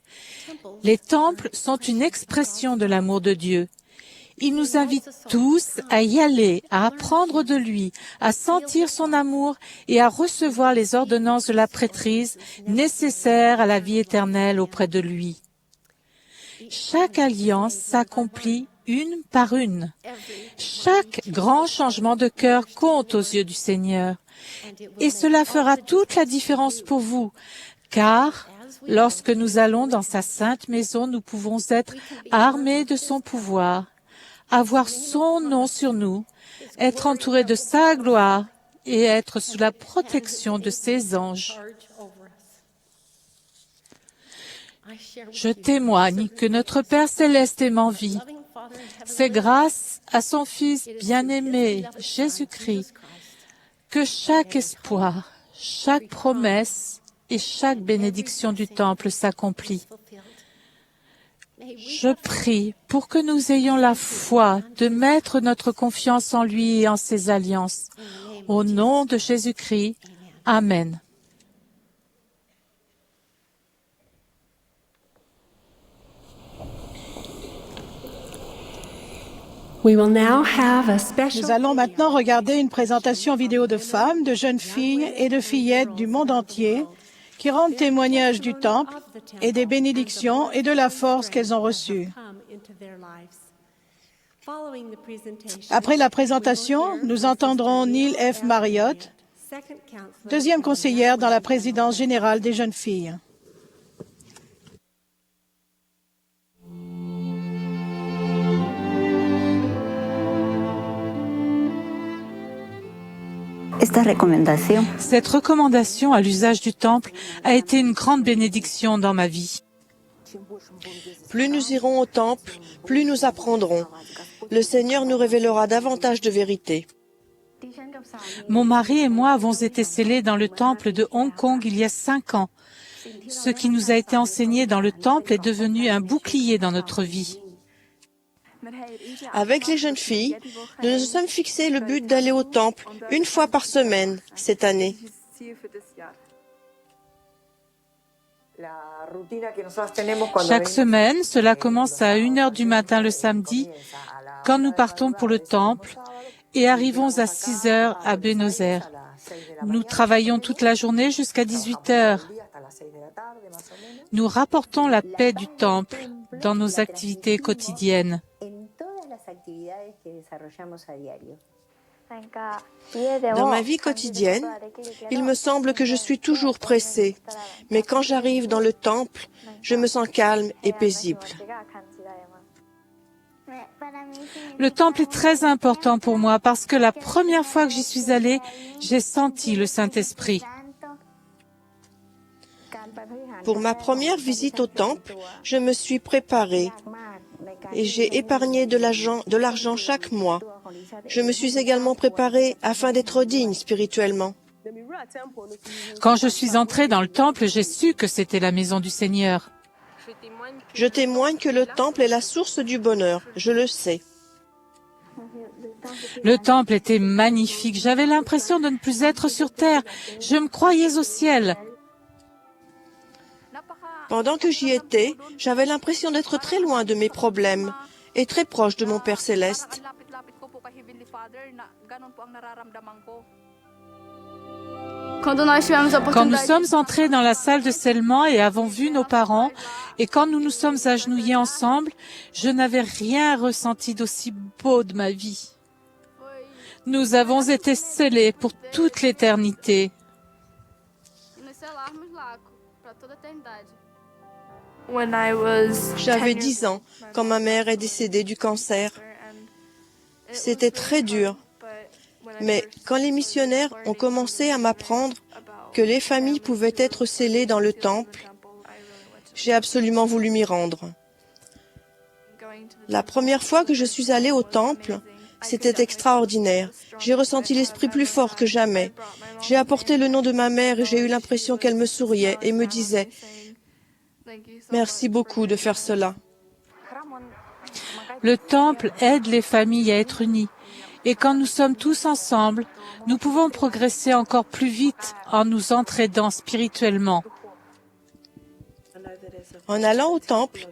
Les temples sont une expression de l'amour de Dieu. Il nous invite tous à y aller, à apprendre de lui, à sentir son amour et à recevoir les ordonnances de la prêtrise nécessaires à la vie éternelle auprès de lui. Chaque alliance s'accomplit une par une. Chaque grand changement de cœur compte aux yeux du Seigneur. Et cela fera toute la différence pour vous, car lorsque nous allons dans sa sainte maison, nous pouvons être armés de son pouvoir, avoir son nom sur nous, être entourés de sa gloire et être sous la protection de ses anges. Je témoigne que notre Père céleste est m'envie. C'est grâce à son Fils bien-aimé, Jésus-Christ, que chaque espoir, chaque promesse et chaque bénédiction du temple s'accomplit. Je prie pour que nous ayons la foi de mettre notre confiance en lui et en ses alliances. Au nom de Jésus-Christ, Amen. Nous allons maintenant regarder une présentation vidéo de femmes, de jeunes filles et de fillettes du monde entier qui rendent témoignage du temple et des bénédictions et de la force qu'elles ont reçues. Après la présentation, nous entendrons Neil F. Marriott, deuxième conseillère dans la présidence générale des jeunes filles. Cette recommandation à l'usage du temple a été une grande bénédiction dans ma vie. Plus nous irons au temple, plus nous apprendrons. Le Seigneur nous révélera davantage de vérité. Mon mari et moi avons été scellés dans le temple de Hong Kong il y a 5 ans. Ce qui nous a été enseigné dans le temple est devenu un bouclier dans notre vie. Avec les jeunes filles, nous nous sommes fixés le but d'aller au temple une fois par semaine cette année. Chaque semaine, cela commence à 1h du matin le samedi, quand nous partons pour le temple, et arrivons à 6h à Buenos Aires. Nous travaillons toute la journée jusqu'à 18h. Nous rapportons la paix du temple dans nos activités quotidiennes. Dans ma vie quotidienne, il me semble que je suis toujours pressée, mais quand j'arrive dans le temple, je me sens calme et paisible. Le temple est très important pour moi parce que la première fois que j'y suis allée, j'ai senti le Saint-Esprit. Pour ma première visite au temple, je me suis préparée et j'ai épargné de l'argent chaque mois. Je me suis également préparée afin d'être digne spirituellement. Quand je suis entrée dans le temple, j'ai su que c'était la maison du Seigneur. Je témoigne que le temple est la source du bonheur, je le sais. Le temple était magnifique. J'avais l'impression de ne plus être sur terre. Je me croyais au ciel. Pendant que j'y étais, j'avais l'impression d'être très loin de mes problèmes et très proche de mon Père céleste. Quand nous sommes entrés dans la salle de scellement et avons vu nos parents, et quand nous nous sommes agenouillés ensemble, je n'avais rien ressenti d'aussi beau de ma vie. Nous avons été scellés pour toute l'éternité. J'avais 10 ans quand ma mère est décédée du cancer. C'était très dur. Mais quand les missionnaires ont commencé à m'apprendre que les familles pouvaient être scellées dans le temple, j'ai absolument voulu m'y rendre. La première fois que je suis allée au temple, c'était extraordinaire. J'ai ressenti l'Esprit plus fort que jamais. J'ai apporté le nom de ma mère et j'ai eu l'impression qu'elle me souriait et me disait « Merci beaucoup de faire cela ». Le temple aide les familles à être unies. Et quand nous sommes tous ensemble, nous pouvons progresser encore plus vite en nous entraidant spirituellement. En allant au temple,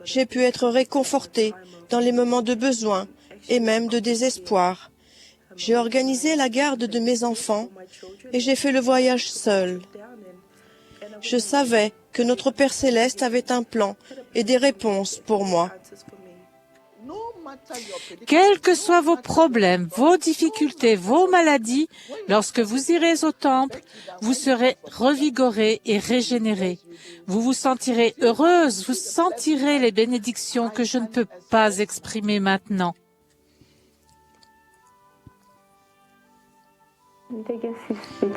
j'ai pu être réconfortée dans les moments de besoin et même de désespoir. J'ai organisé la garde de mes enfants et j'ai fait le voyage seul. Je savais que notre Père céleste avait un plan et des réponses pour moi. Quels que soient vos problèmes, vos difficultés, vos maladies, lorsque vous irez au temple, vous serez revigorés et régénérés. Vous vous sentirez heureuse, vous sentirez les bénédictions que je ne peux pas exprimer maintenant.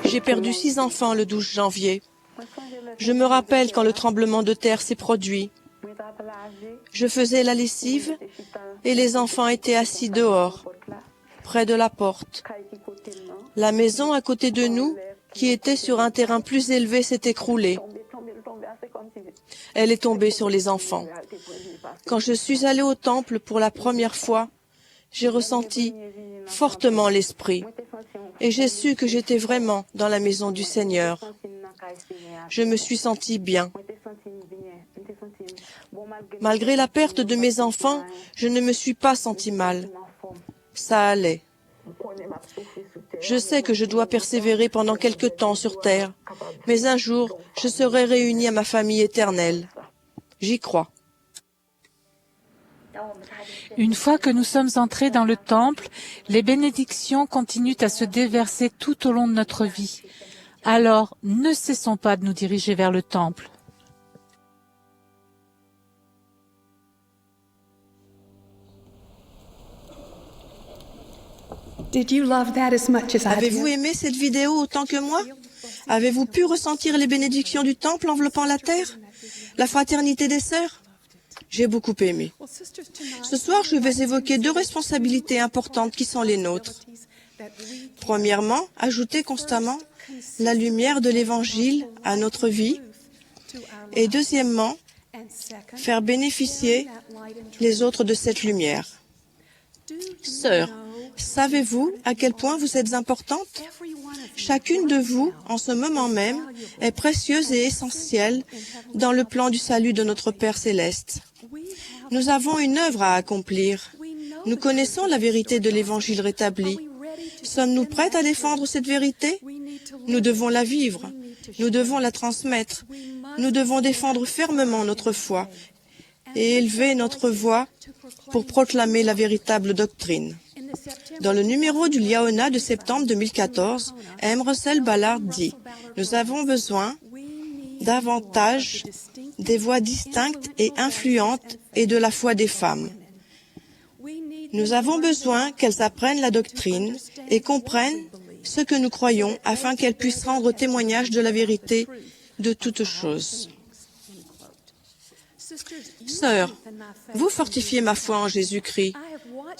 J'ai perdu 6 enfants le 12 janvier. Je me rappelle quand le tremblement de terre s'est produit. Je faisais la lessive et les enfants étaient assis dehors, près de la porte. La maison à côté de nous, qui était sur un terrain plus élevé, s'est écroulée. Elle est tombée sur les enfants. Quand je suis allée au temple pour la première fois, j'ai ressenti fortement l'Esprit et j'ai su que j'étais vraiment dans la maison du Seigneur. Je me suis sentie bien. Malgré la perte de mes enfants, je ne me suis pas sentie mal. Ça allait. Je sais que je dois persévérer pendant quelque temps sur terre, mais un jour, je serai réunie à ma famille éternelle. J'y crois. Une fois que nous sommes entrés dans le temple, les bénédictions continuent à se déverser tout au long de notre vie. Alors, ne cessons pas de nous diriger vers le temple. Avez-vous aimé cette vidéo autant que moi? Avez-vous pu ressentir les bénédictions du temple enveloppant la terre? La fraternité des sœurs? J'ai beaucoup aimé. Ce soir, je vais évoquer 2 responsabilités importantes qui sont les nôtres. Premièrement, ajouter constamment la lumière de l'Évangile à notre vie. Et deuxièmement, faire bénéficier les autres de cette lumière. Sœurs, savez-vous à quel point vous êtes importantes? Chacune de vous, en ce moment même, est précieuse et essentielle dans le plan du salut de notre Père céleste. Nous avons une œuvre à accomplir. Nous connaissons la vérité de l'Évangile rétabli. Sommes-nous prêtes à défendre cette vérité? Nous devons la vivre. Nous devons la transmettre. Nous devons défendre fermement notre foi et élever notre voix pour proclamer la véritable doctrine. Dans le numéro du Liaona de septembre 2014, M. Russell Ballard dit « Nous avons besoin davantage des voix distinctes et influentes et de la foi des femmes. Nous avons besoin qu'elles apprennent la doctrine et comprennent ce que nous croyons afin qu'elles puissent rendre témoignage de la vérité de toutes choses. Sœurs, vous fortifiez ma foi en Jésus-Christ.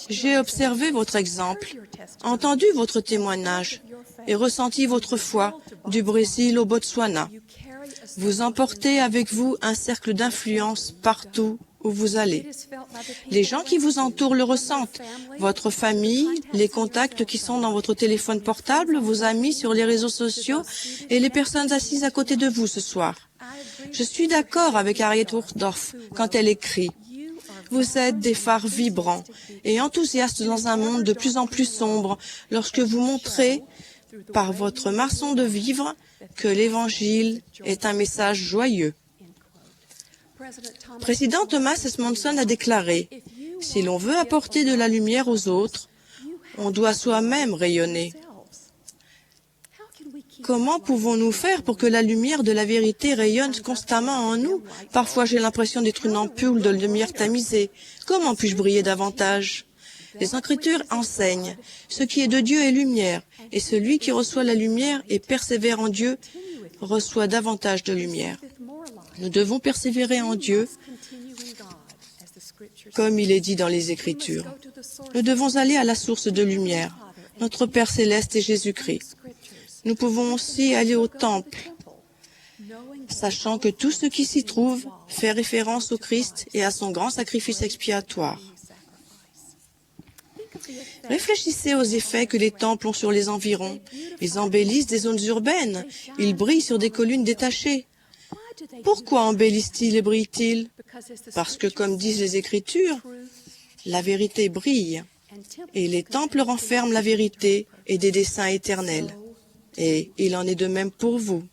J'ai observé votre exemple, entendu votre témoignage et ressenti votre foi du Brésil au Botswana. Vous emportez avec vous un cercle d'influence partout où vous allez. Les gens qui vous entourent le ressentent. Votre famille, les contacts qui sont dans votre téléphone portable, vos amis sur les réseaux sociaux et les personnes assises à côté de vous ce soir. Je suis d'accord avec Harriet Woodruff quand elle écrit « Vous êtes des phares vibrants et enthousiastes dans un monde de plus en plus sombre lorsque vous montrez, par votre façon de vivre, que l'Évangile est un message joyeux. » Président Thomas S. Monson a déclaré « Si l'on veut apporter de la lumière aux autres, on doit soi-même rayonner. » Comment pouvons-nous faire pour que la lumière de la vérité rayonne constamment en nous? Parfois, j'ai l'impression d'être une ampoule de lumière tamisée. Comment puis-je briller davantage? Les Écritures enseignent « Ce qui est de Dieu est lumière, et celui qui reçoit la lumière et persévère en Dieu reçoit davantage de lumière. » Nous devons persévérer en Dieu, comme il est dit dans les Écritures. Nous devons aller à la source de lumière. Notre Père céleste est Jésus-Christ. Nous pouvons aussi aller au temple, sachant que tout ce qui s'y trouve fait référence au Christ et à son grand sacrifice expiatoire. Réfléchissez aux effets que les temples ont sur les environs. Ils embellissent des zones urbaines. Ils brillent sur des collines détachées. Pourquoi embellissent-ils et brillent-ils? Parce que, comme disent les Écritures, la vérité brille, et les temples renferment la vérité et des desseins éternels. Et il en est de même pour vous.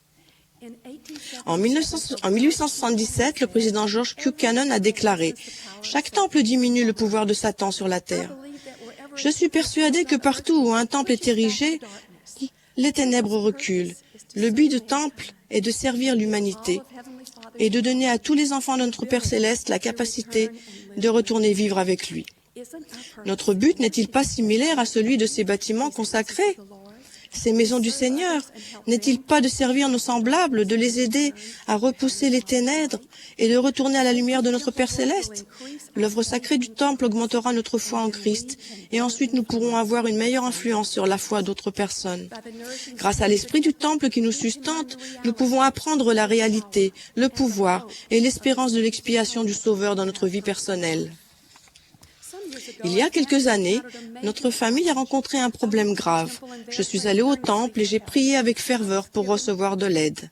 En 1877, le président George Buchanan a déclaré « Chaque temple diminue le pouvoir de Satan sur la terre. Je suis persuadé que partout où un temple est érigé, les ténèbres reculent. Le but du temple est de servir l'humanité et de donner à tous les enfants de notre Père céleste la capacité de retourner vivre avec lui. Notre but n'est-il pas similaire à celui de ces bâtiments consacrés? Ces maisons du Seigneur, n'est-il pas de servir nos semblables, de les aider à repousser les ténèbres et de retourner à la lumière de notre Père céleste? L'œuvre sacrée du temple augmentera notre foi en Christ et ensuite nous pourrons avoir une meilleure influence sur la foi d'autres personnes. Grâce à l'esprit du temple qui nous sustente, nous pouvons apprendre la réalité, le pouvoir et l'espérance de l'expiation du Sauveur dans notre vie personnelle. Il y a quelques années, notre famille a rencontré un problème grave. Je suis allée au temple et j'ai prié avec ferveur pour recevoir de l'aide.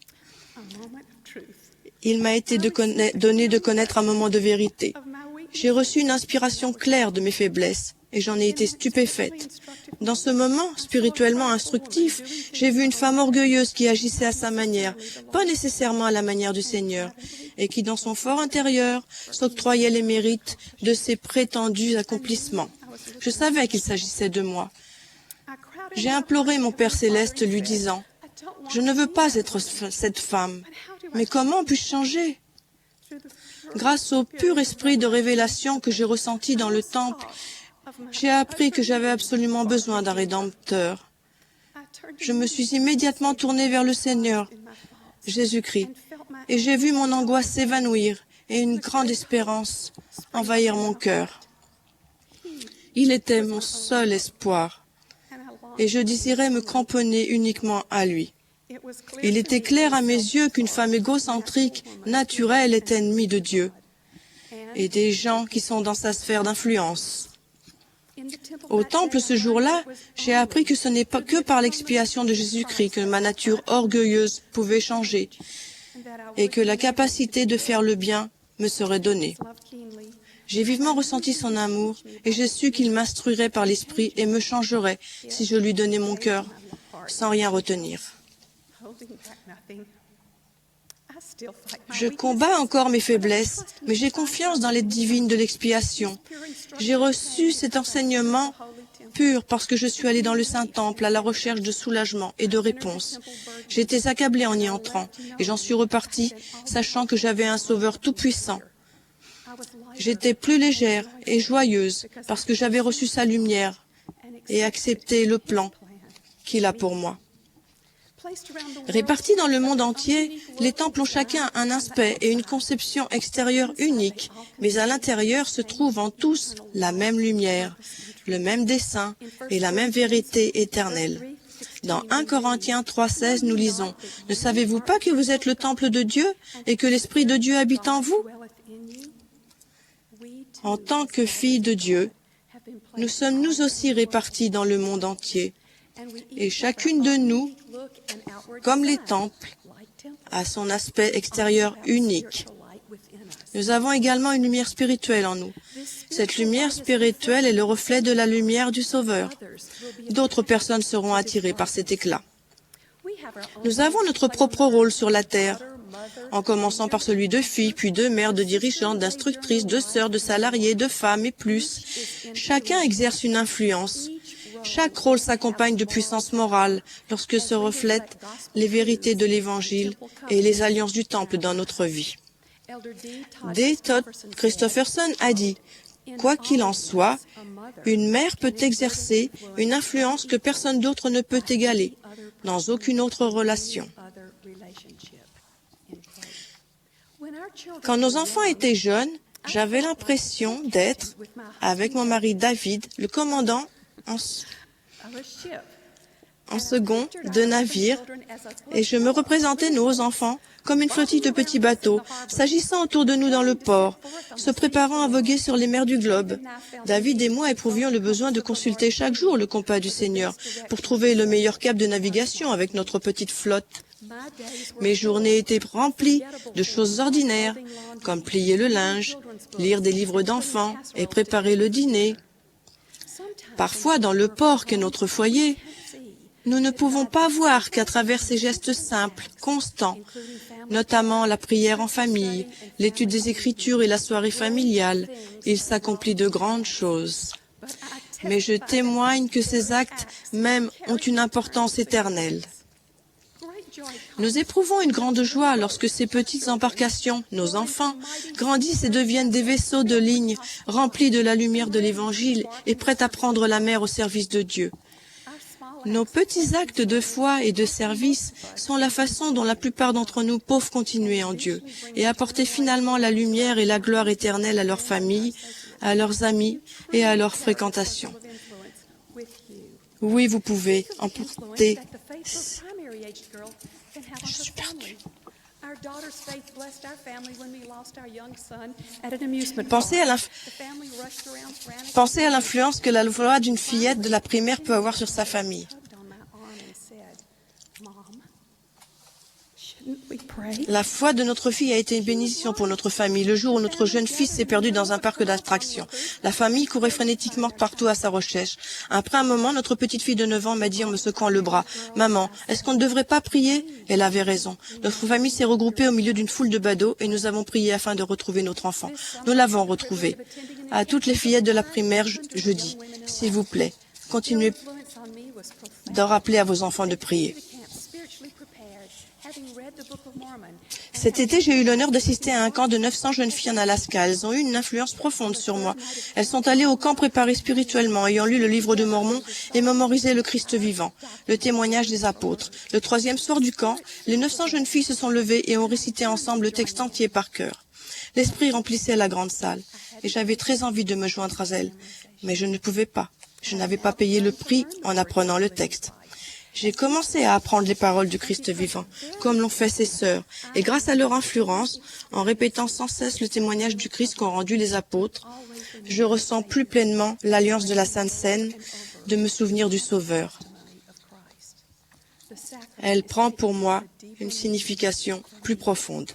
Il m'a été donné de connaître un moment de vérité. J'ai reçu une inspiration claire de mes faiblesses et j'en ai été stupéfaite. Dans ce moment spirituellement instructif, j'ai vu une femme orgueilleuse qui agissait à sa manière, pas nécessairement à la manière du Seigneur, et qui, dans son fort intérieur, s'octroyait les mérites de ses prétendus accomplissements. Je savais qu'il s'agissait de moi. J'ai imploré mon Père céleste, lui disant « Je ne veux pas être cette femme, mais comment puis-je changer ?» Grâce au pur esprit de révélation que j'ai ressenti dans le temple, j'ai appris que j'avais absolument besoin d'un Rédempteur. Je me suis immédiatement tournée vers le Seigneur, Jésus-Christ, et j'ai vu mon angoisse s'évanouir et une grande espérance envahir mon cœur. Il était mon seul espoir, et je désirais me cramponner uniquement à lui. Il était clair à mes yeux qu'une femme égocentrique, naturelle, est ennemie de Dieu et des gens qui sont dans sa sphère d'influence. Au temple ce jour-là, j'ai appris que ce n'est pas que par l'expiation de Jésus-Christ que ma nature orgueilleuse pouvait changer et que la capacité de faire le bien me serait donnée. J'ai vivement ressenti son amour et j'ai su qu'il m'instruirait par l'Esprit et me changerait si je lui donnais mon cœur sans rien retenir. Je combats encore mes faiblesses, mais j'ai confiance dans l'aide divine de l'expiation. J'ai reçu cet enseignement pur parce que je suis allée dans le Saint-Temple à la recherche de soulagement et de réponse. J'étais accablée en y entrant et j'en suis repartie, sachant que j'avais un Sauveur tout-puissant. J'étais plus légère et joyeuse parce que j'avais reçu sa lumière et accepté le plan qu'il a pour moi. Répartis dans le monde entier, les temples ont chacun un aspect et une conception extérieure unique, mais à l'intérieur se trouve en tous la même lumière, le même dessein et la même vérité éternelle. Dans 1 Corinthiens 3,16, nous lisons « Ne savez-vous pas que vous êtes le temple de Dieu et que l'Esprit de Dieu habite en vous ?» En tant que filles de Dieu, nous sommes nous aussi répartis dans le monde entier, et chacune de nous, comme les temples, a son aspect extérieur unique. Nous avons également une lumière spirituelle en nous. Cette lumière spirituelle est le reflet de la lumière du Sauveur. D'autres personnes seront attirées par cet éclat. Nous avons notre propre rôle sur la terre, en commençant par celui de fille, puis de mère, de dirigeante, d'instructrice, de sœur, de salarié, de femme et plus. Chacun exerce une influence. Chaque rôle s'accompagne de puissance morale lorsque se reflètent les vérités de l'Évangile et les alliances du Temple dans notre vie. D. Todd Christopherson a dit « Quoi qu'il en soit, une mère peut exercer une influence que personne d'autre ne peut égaler dans aucune autre relation. » Quand nos enfants étaient jeunes, j'avais l'impression d'être, avec mon mari David, le commandant en second de navire, et je me représentais nos enfants comme une flottille de petits bateaux, s'agissant autour de nous dans le port, se préparant à voguer sur les mers du globe. David et moi éprouvions le besoin de consulter chaque jour le compas du Seigneur pour trouver le meilleur cap de navigation avec notre petite flotte. Mes journées étaient remplies de choses ordinaires, comme plier le linge, lire des livres d'enfants et préparer le dîner. Parfois, dans le port qu'est notre foyer, nous ne pouvons pas voir qu'à travers ces gestes simples, constants, notamment la prière en famille, l'étude des Écritures et la soirée familiale, il s'accomplit de grandes choses. Mais je témoigne que ces actes même ont une importance éternelle. Nous éprouvons une grande joie lorsque ces petites embarcations, nos enfants, grandissent et deviennent des vaisseaux de ligne remplis de la lumière de l'Évangile et prêts à prendre la mer au service de Dieu. Nos petits actes de foi et de service sont la façon dont la plupart d'entre nous peuvent continuer en Dieu et apporter finalement la lumière et la gloire éternelle à leur famille, à leurs amis et à leur fréquentation. Oui, vous pouvez emporter... Je suis perdue. Pensez à l'influence que la voix d'une fillette de la primaire peut avoir sur sa famille. La foi de notre fille a été une bénédiction pour notre famille. Le jour où notre jeune fils s'est perdu dans un parc d'attractions, la famille courait frénétiquement partout à sa recherche. Après un moment, notre petite fille de 9 ans m'a dit en me secouant le bras, « Maman, est-ce qu'on ne devrait pas prier ?» Elle avait raison. Notre famille s'est regroupée au milieu d'une foule de badauds et nous avons prié afin de retrouver notre enfant. Nous l'avons retrouvé. À toutes les fillettes de la primaire, je dis, « S'il vous plaît, continuez de rappeler à vos enfants de prier. » Cet été, j'ai eu l'honneur d'assister à un camp de 900 jeunes filles en Alaska. Elles ont eu une influence profonde sur moi. Elles sont allées au camp préparées spirituellement, ayant lu le livre de Mormon et mémorisé le Christ vivant, le témoignage des apôtres. Le 3e soir du camp, les 900 jeunes filles se sont levées et ont récité ensemble le texte entier par cœur. L'esprit remplissait la grande salle et j'avais très envie de me joindre à elles. Mais je ne pouvais pas. Je n'avais pas payé le prix en apprenant le texte. J'ai commencé à apprendre les paroles du Christ vivant, comme l'ont fait ses sœurs, et grâce à leur influence, en répétant sans cesse le témoignage du Christ qu'ont rendu les apôtres, je ressens plus pleinement l'alliance de la Sainte Seine, de me souvenir du Sauveur. Elle prend pour moi une signification plus profonde.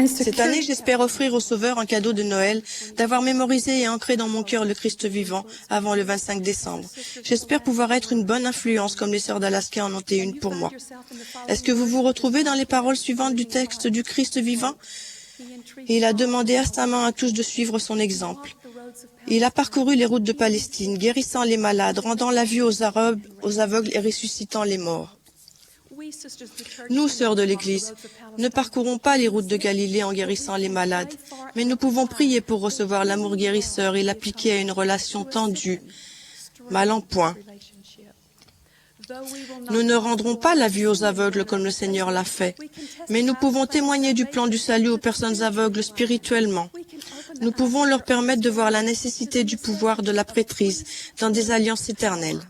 Cette année, j'espère offrir au Sauveur un cadeau de Noël, d'avoir mémorisé et ancré dans mon cœur le Christ vivant avant le 25 décembre. J'espère pouvoir être une bonne influence comme les sœurs d'Alaska en ont été une pour moi. Est-ce que vous vous retrouvez dans les paroles suivantes du texte du Christ vivant? Il a demandé instamment à tous de suivre son exemple. Il a parcouru les routes de Palestine, guérissant les malades, rendant la vue aux aveugles et ressuscitant les morts. Nous, sœurs de l'Église, ne parcourons pas les routes de Galilée en guérissant les malades, mais nous pouvons prier pour recevoir l'amour guérisseur et l'appliquer à une relation tendue, mal en point. Nous ne rendrons pas la vue aux aveugles comme le Seigneur l'a fait, mais nous pouvons témoigner du plan du salut aux personnes aveugles spirituellement. Nous pouvons leur permettre de voir la nécessité du pouvoir de la prêtrise dans des alliances éternelles.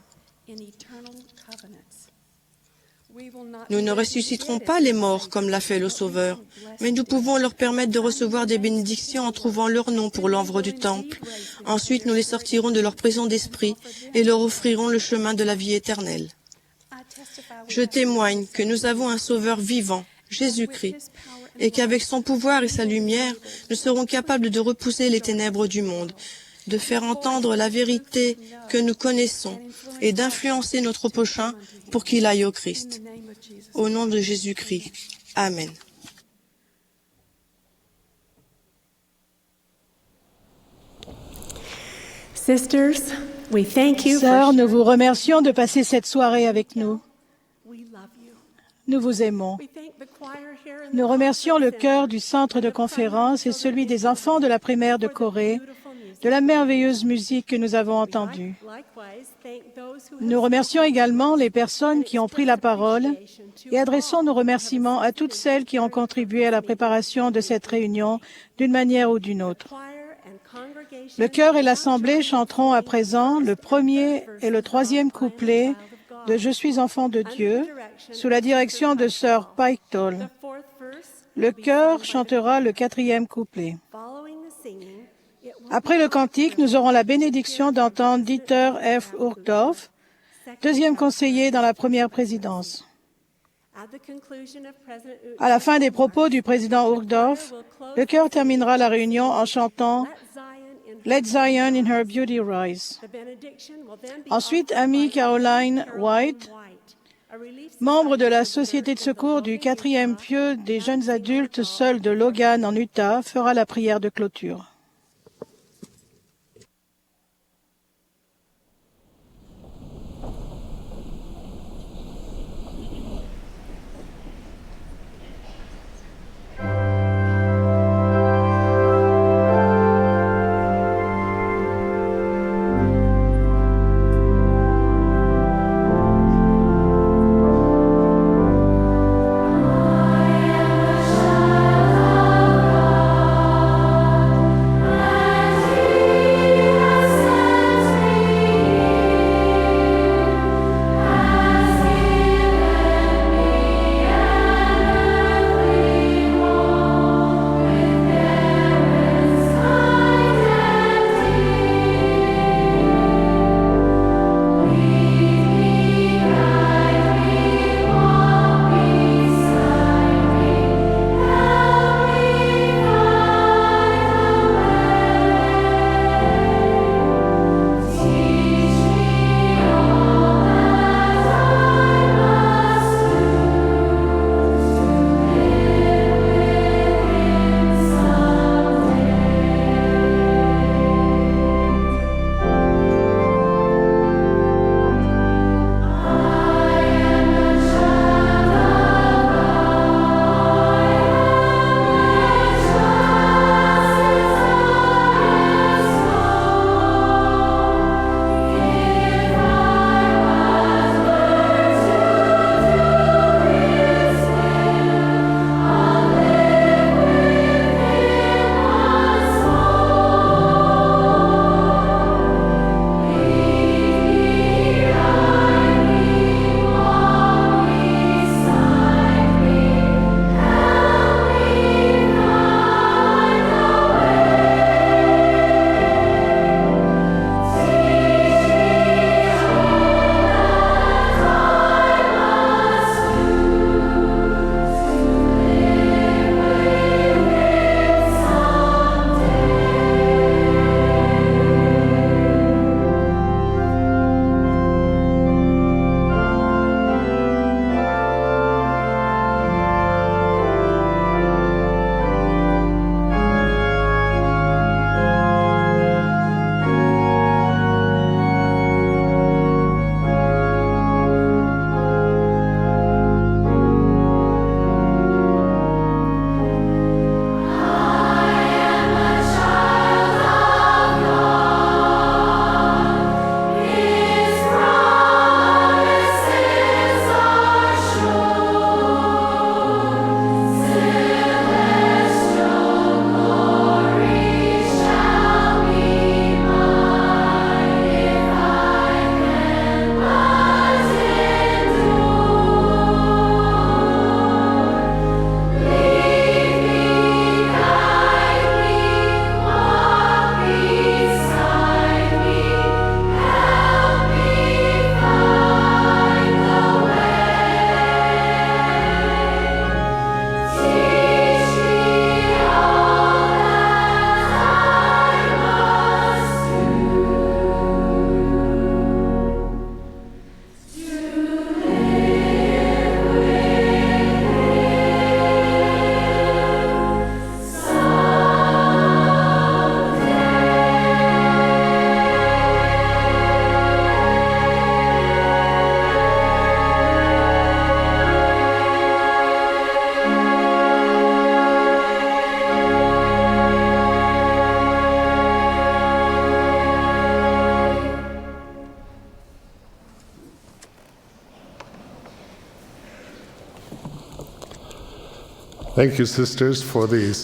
Nous ne ressusciterons pas les morts comme l'a fait le Sauveur, mais nous pouvons leur permettre de recevoir des bénédictions en trouvant leur nom pour l'œuvre du Temple. Ensuite, nous les sortirons de leur prison d'esprit et leur offrirons le chemin de la vie éternelle. Je témoigne que nous avons un Sauveur vivant, Jésus-Christ, et qu'avec son pouvoir et sa lumière, nous serons capables de repousser les ténèbres du monde, de faire entendre la vérité que nous connaissons et d'influencer notre prochain pour qu'il aille au Christ. Au nom de Jésus-Christ. Amen. Sisters, we thank you Sœurs, for nous vous remercions de passer cette soirée avec nous. we love you. Nous vous aimons. We thank the choir here in Nous the remercions le conference chœur center du centre de conférence et celui des enfants de la primaire de Corée de la merveilleuse musique que nous avons entendue. Likewise, thank those who Nous remercions également les personnes qui ont pris la parole et adressons nos remerciements à toutes celles qui ont contribué à la préparation de cette réunion d'une manière ou d'une autre. choir and congregation. Le chœur et l'assemblée chanteront à présent le premier et le troisième couplet de Je suis enfant de Dieu sous la direction de sœur Pike Toll. The fourth verse, Le chœur chantera le quatrième couplet. following the singing, it will Après le cantique, nous aurons la bénédiction d'entendre Dieter F. Uchtdorf, deuxième conseiller dans la première présidence. at the conclusion of President À la fin des propos du président Uchtdorf, le chœur terminera la réunion en chantant Let Zion in Let Zion in her beauty rise. the benediction will then be Ensuite, offered Amy by Caroline Caroline White, a relief membre de la society Société de member secours of the du Logan 4e Utah, pieu des jeunes adultes seuls de Logan en Utah, fera la prière de clôture.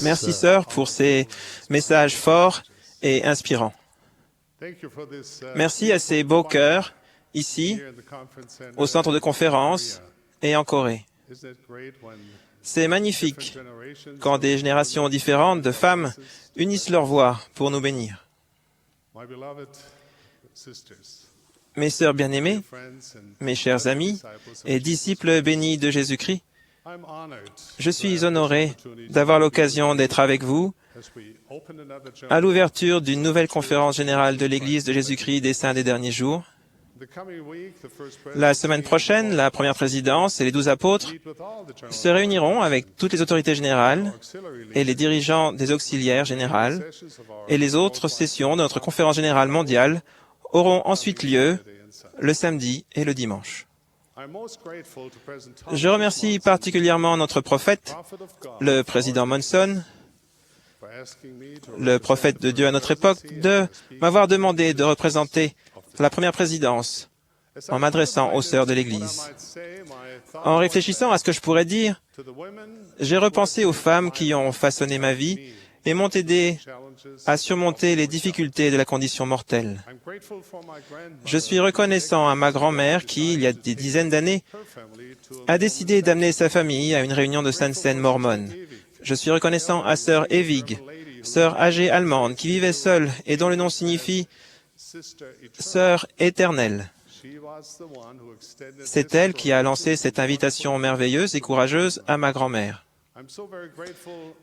Merci, sœurs, pour ces messages forts et inspirants. Merci à ces beaux cœurs, ici, au centre de conférence et en Corée. C'est magnifique quand des générations différentes de femmes unissent leurs voix pour nous bénir. Mes sœurs bien-aimées, mes chers amis et disciples bénis de Jésus-Christ, je suis honoré d'avoir l'occasion d'être avec vous à l'ouverture d'une nouvelle conférence générale de l'Église de Jésus-Christ des Saints des Derniers Jours. La semaine prochaine, la première présidence et les 12 apôtres se réuniront avec toutes les autorités générales et les dirigeants des auxiliaires générales, et les autres sessions de notre conférence générale mondiale auront ensuite lieu le samedi et le dimanche. Je remercie particulièrement notre prophète, le président Monson, le prophète de Dieu à notre époque, de m'avoir demandé de représenter la première présidence en m'adressant aux sœurs de l'Église. En réfléchissant à ce que je pourrais dire, j'ai repensé aux femmes qui ont façonné ma vie et m'ont aidé à surmonter les difficultés de la condition mortelle. Je suis reconnaissant à ma grand-mère qui, il y a des dizaines d'années, a décidé d'amener sa famille à une réunion de Sainte Seine mormone. Je suis reconnaissant à sœur Evig, sœur âgée allemande qui vivait seule et dont le nom signifie « sœur éternelle ». C'est elle qui a lancé cette invitation merveilleuse et courageuse à ma grand-mère.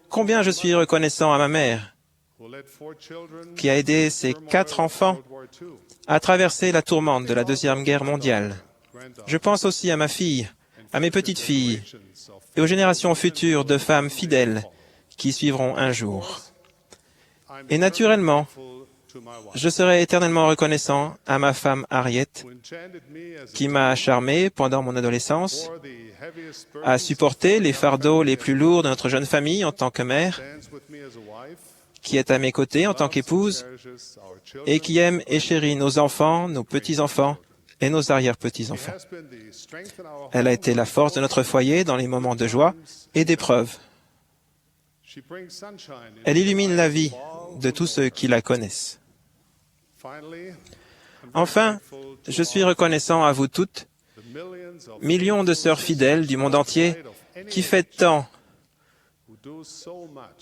Combien je suis reconnaissant à ma mère, qui a aidé ses 4 enfants à traverser la tourmente de la Deuxième Guerre mondiale. Je pense aussi à ma fille, à mes petites filles, et aux générations futures de femmes fidèles qui suivront un jour. Et naturellement, je serai éternellement reconnaissant à ma femme Harriet, qui m'a charmé pendant mon adolescence, a supporté les fardeaux les plus lourds de notre jeune famille en tant que mère, qui est à mes côtés en tant qu'épouse, et qui aime et chérit nos enfants, nos petits-enfants et nos arrière-petits-enfants. Elle a été la force de notre foyer dans les moments de joie et d'épreuve. Elle illumine la vie de tous ceux qui la connaissent. Enfin, je suis reconnaissant à vous toutes, millions de sœurs fidèles du monde entier qui faites tant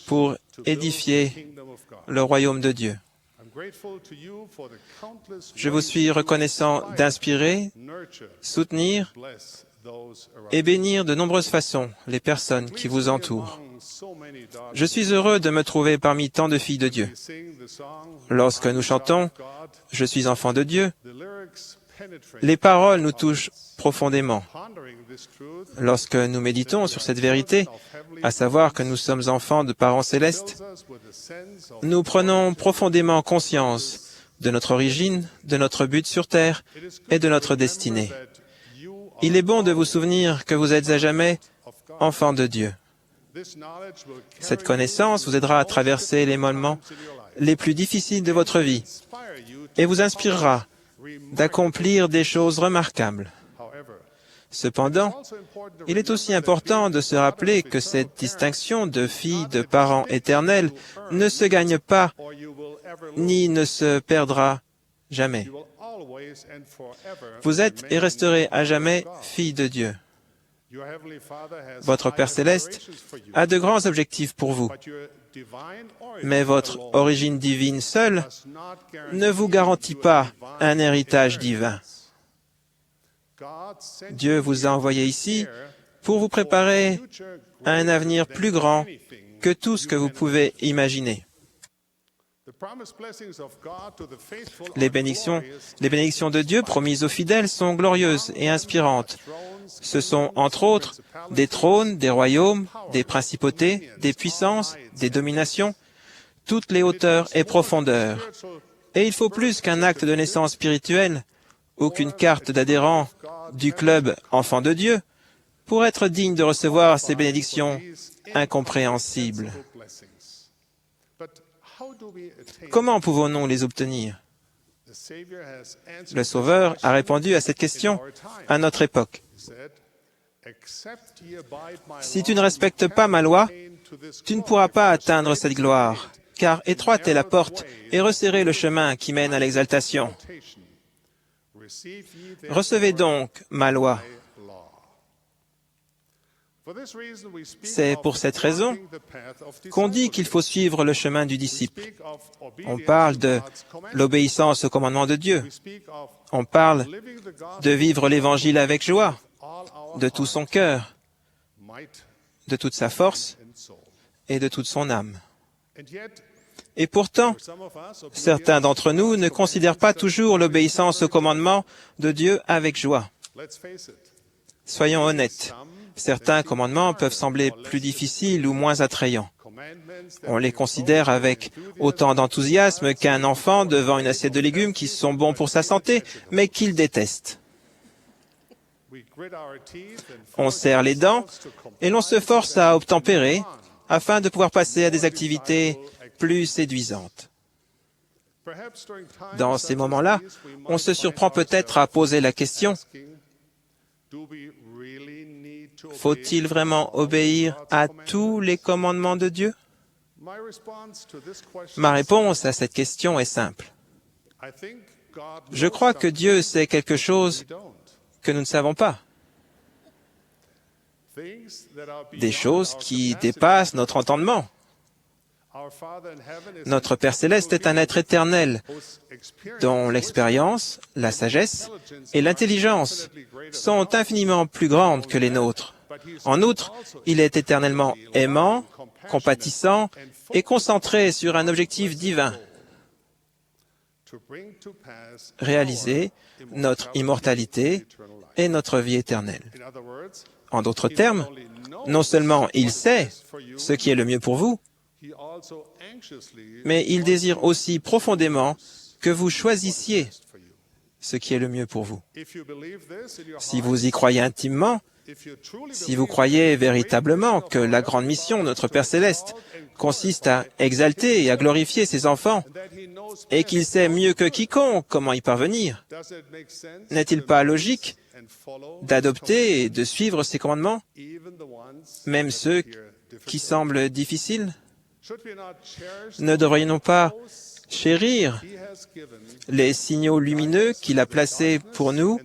pour édifier le royaume de Dieu. Je vous suis reconnaissant d'inspirer, soutenir et bénir de nombreuses façons les personnes qui vous entourent. Je suis heureux de me trouver parmi tant de filles de Dieu. Lorsque nous chantons « Je suis enfant de Dieu », les paroles nous touchent profondément. Lorsque nous méditons sur cette vérité, à savoir que nous sommes enfants de parents célestes, nous prenons profondément conscience de notre origine, de notre but sur terre et de notre destinée. Il est bon de vous souvenir que vous êtes à jamais enfants de Dieu. Cette connaissance vous aidera à traverser les moments les plus difficiles de votre vie et vous inspirera d'accomplir des choses remarquables. Cependant, il est aussi important de se rappeler que cette distinction de filles de parents éternels ne se gagne pas ni ne se perdra jamais. Vous êtes et resterez à jamais filles de Dieu. Votre Père céleste a de grands objectifs pour vous, mais votre origine divine seule ne vous garantit pas un héritage divin. Dieu vous a envoyé ici pour vous préparer à un avenir plus grand que tout ce que vous pouvez imaginer. Les bénédictions de Dieu promises aux fidèles sont glorieuses et inspirantes. Ce sont, entre autres, des trônes, des royaumes, des principautés, des puissances, des dominations, toutes les hauteurs et profondeurs. Et il faut plus qu'un acte de naissance spirituelle ou qu'une carte d'adhérent du club Enfants de Dieu pour être digne de recevoir ces bénédictions incompréhensibles. Comment pouvons-nous les obtenir? Le Sauveur a répondu à cette question à notre époque. Si tu ne respectes pas ma loi, tu ne pourras pas atteindre cette gloire, car étroite est la porte et resserré le chemin qui mène à l'exaltation. Recevez donc ma loi. C'est pour cette raison qu'on dit qu'il faut suivre le chemin du disciple. On parle de l'obéissance au commandement de Dieu. On parle de vivre l'Évangile avec joie, de tout son cœur, de toute sa force et de toute son âme. Et pourtant, certains d'entre nous ne considèrent pas toujours l'obéissance au commandement de Dieu avec joie. Soyons honnêtes. Certains commandements peuvent sembler plus difficiles ou moins attrayants. On les considère avec autant d'enthousiasme qu'un enfant devant une assiette de légumes qui sont bons pour sa santé, mais qu'il déteste. On serre les dents et l'on se force à obtempérer afin de pouvoir passer à des activités plus séduisantes. Dans ces moments-là, on se surprend peut-être à poser la question: faut-il vraiment obéir à tous les commandements de Dieu? Ma réponse à cette question est simple. Je crois que Dieu sait quelque chose que nous ne savons pas. Des choses qui dépassent notre entendement. Notre Père Céleste est un être éternel dont l'expérience, la sagesse et l'intelligence sont infiniment plus grandes que les nôtres. En outre, il est éternellement aimant, compatissant et concentré sur un objectif divin: réaliser notre immortalité et notre vie éternelle. En d'autres termes, non seulement il sait ce qui est le mieux pour vous, mais il désire aussi profondément que vous choisissiez ce qui est le mieux pour vous. Si vous y croyez intimement, si vous croyez véritablement que la grande mission de notre Père Céleste consiste à exalter et à glorifier ses enfants, et qu'il sait mieux que quiconque comment y parvenir, n'est-il pas logique d'adopter et de suivre ses commandements, même ceux qui semblent difficiles? Ne devrions-nous pas chérir les signaux lumineux qu'il a placés pour nous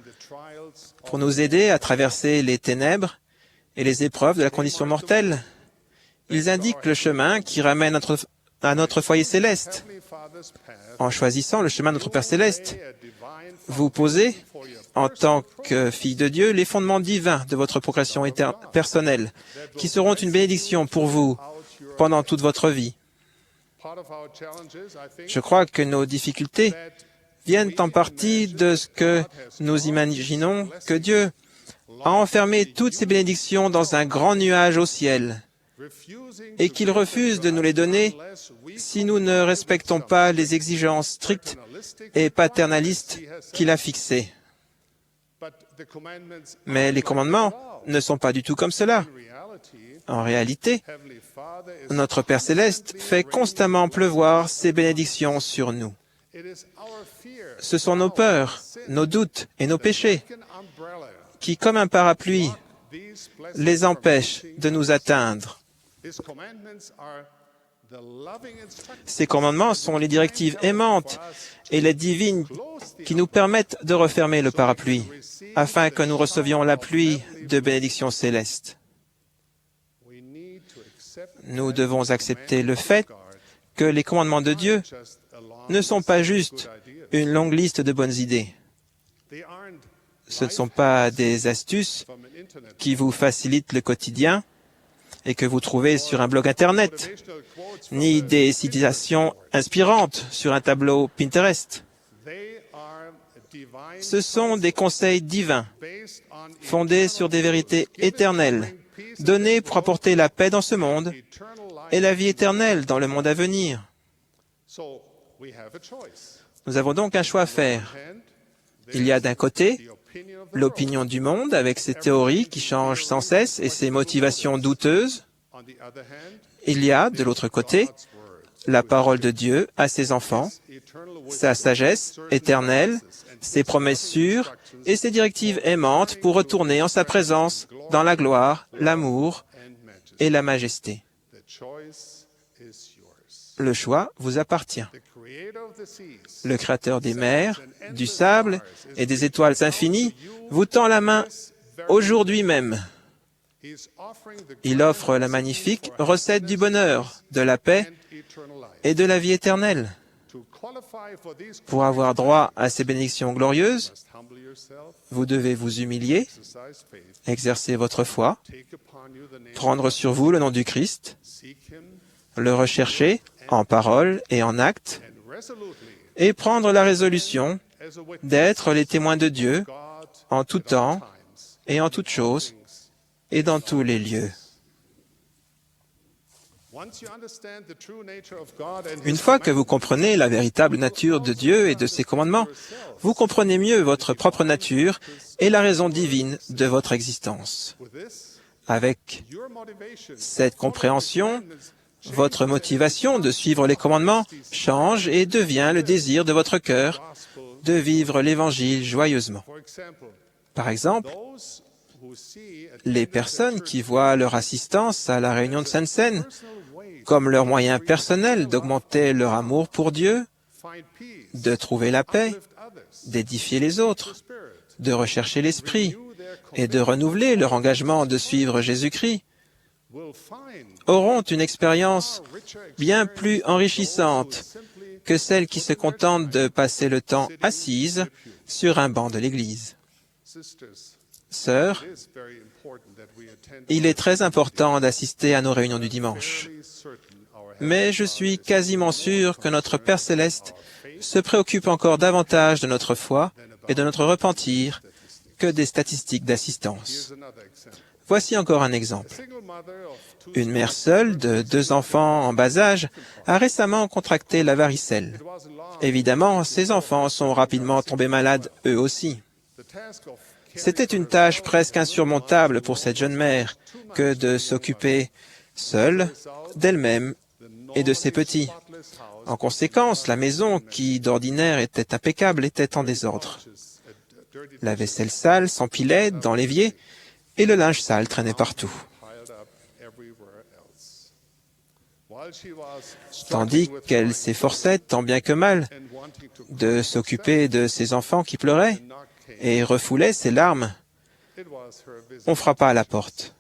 aider à traverser les ténèbres et les épreuves de la condition mortelle? Ils indiquent le chemin qui ramène à notre foyer céleste. En choisissant le chemin de notre Père Céleste, vous posez, en tant que fille de Dieu, les fondements divins de votre progression personnelle, qui seront une bénédiction pour vous pendant toute votre vie. Je crois que nos difficultés viennent en partie de ce que nous imaginons que Dieu a enfermé toutes ces bénédictions dans un grand nuage au ciel et qu'il refuse de nous les donner si nous ne respectons pas les exigences strictes et paternalistes qu'il a fixées. Mais les commandements ne sont pas du tout comme cela. En réalité, notre Père Céleste fait constamment pleuvoir ses bénédictions sur nous. Ce sont nos peurs, nos doutes et nos péchés qui, comme un parapluie, les empêchent de nous atteindre. Ces commandements sont les directives aimantes et les divines qui nous permettent de refermer le parapluie afin que nous recevions la pluie de bénédictions célestes. Nous devons accepter le fait que les commandements de Dieu ne sont pas juste une longue liste de bonnes idées. Ce ne sont pas des astuces qui vous facilitent le quotidien et que vous trouvez sur un blog Internet, ni des citations inspirantes sur un tableau Pinterest. Ce sont des conseils divins, fondés sur des vérités éternelles, donnés pour apporter la paix dans ce monde et la vie éternelle dans le monde à venir. Nous avons donc un choix à faire. Il y a d'un côté l'opinion du monde avec ses théories qui changent sans cesse et ses motivations douteuses. Il y a, de l'autre côté, la parole de Dieu à ses enfants, sa sagesse éternelle, ses promesses sûres et ses directives aimantes pour retourner en sa présence dans la gloire, l'amour et la majesté. Le choix vous appartient. Le Créateur des mers, du sable et des étoiles infinies vous tend la main aujourd'hui même. Il offre la magnifique recette du bonheur, de la paix et de la vie éternelle. Pour avoir droit à ces bénédictions glorieuses, vous devez vous humilier, exercer votre foi, prendre sur vous le nom du Christ, le rechercher en parole et en acte, et prendre la résolution d'être les témoins de Dieu en tout temps et en toutes choses et dans tous les lieux. Une fois que vous comprenez la véritable nature de Dieu et de ses commandements, vous comprenez mieux votre propre nature et la raison divine de votre existence. Avec cette compréhension, votre motivation de suivre les commandements change et devient le désir de votre cœur de vivre l'Évangile joyeusement. Par exemple, les personnes qui voient leur assistance à la réunion de Sainte-Seine comme leur moyen personnel d'augmenter leur amour pour Dieu, de trouver la paix, d'édifier les autres, de rechercher l'Esprit et de renouveler leur engagement de suivre Jésus-Christ, auront une expérience bien plus enrichissante que celles qui se contentent de passer le temps assises sur un banc de l'Église. Sœurs, il est très important d'assister à nos réunions du dimanche. Mais je suis quasiment sûr que notre Père céleste se préoccupe encore davantage de notre foi et de notre repentir que des statistiques d'assistance. Voici encore un exemple. Une mère seule de 2 enfants en bas âge a récemment contracté la varicelle. Évidemment, ses enfants sont rapidement tombés malades eux aussi. C'était une tâche presque insurmontable pour cette jeune mère que de s'occuper seule d'elle-même et de ses petits. En conséquence, la maison, qui d'ordinaire était impeccable, était en désordre. La vaisselle sale s'empilait dans l'évier et le linge sale traînait partout. Tandis qu'elle s'efforçait tant bien que mal de s'occuper de ses enfants qui pleuraient et refoulait ses larmes, on frappa à la porte.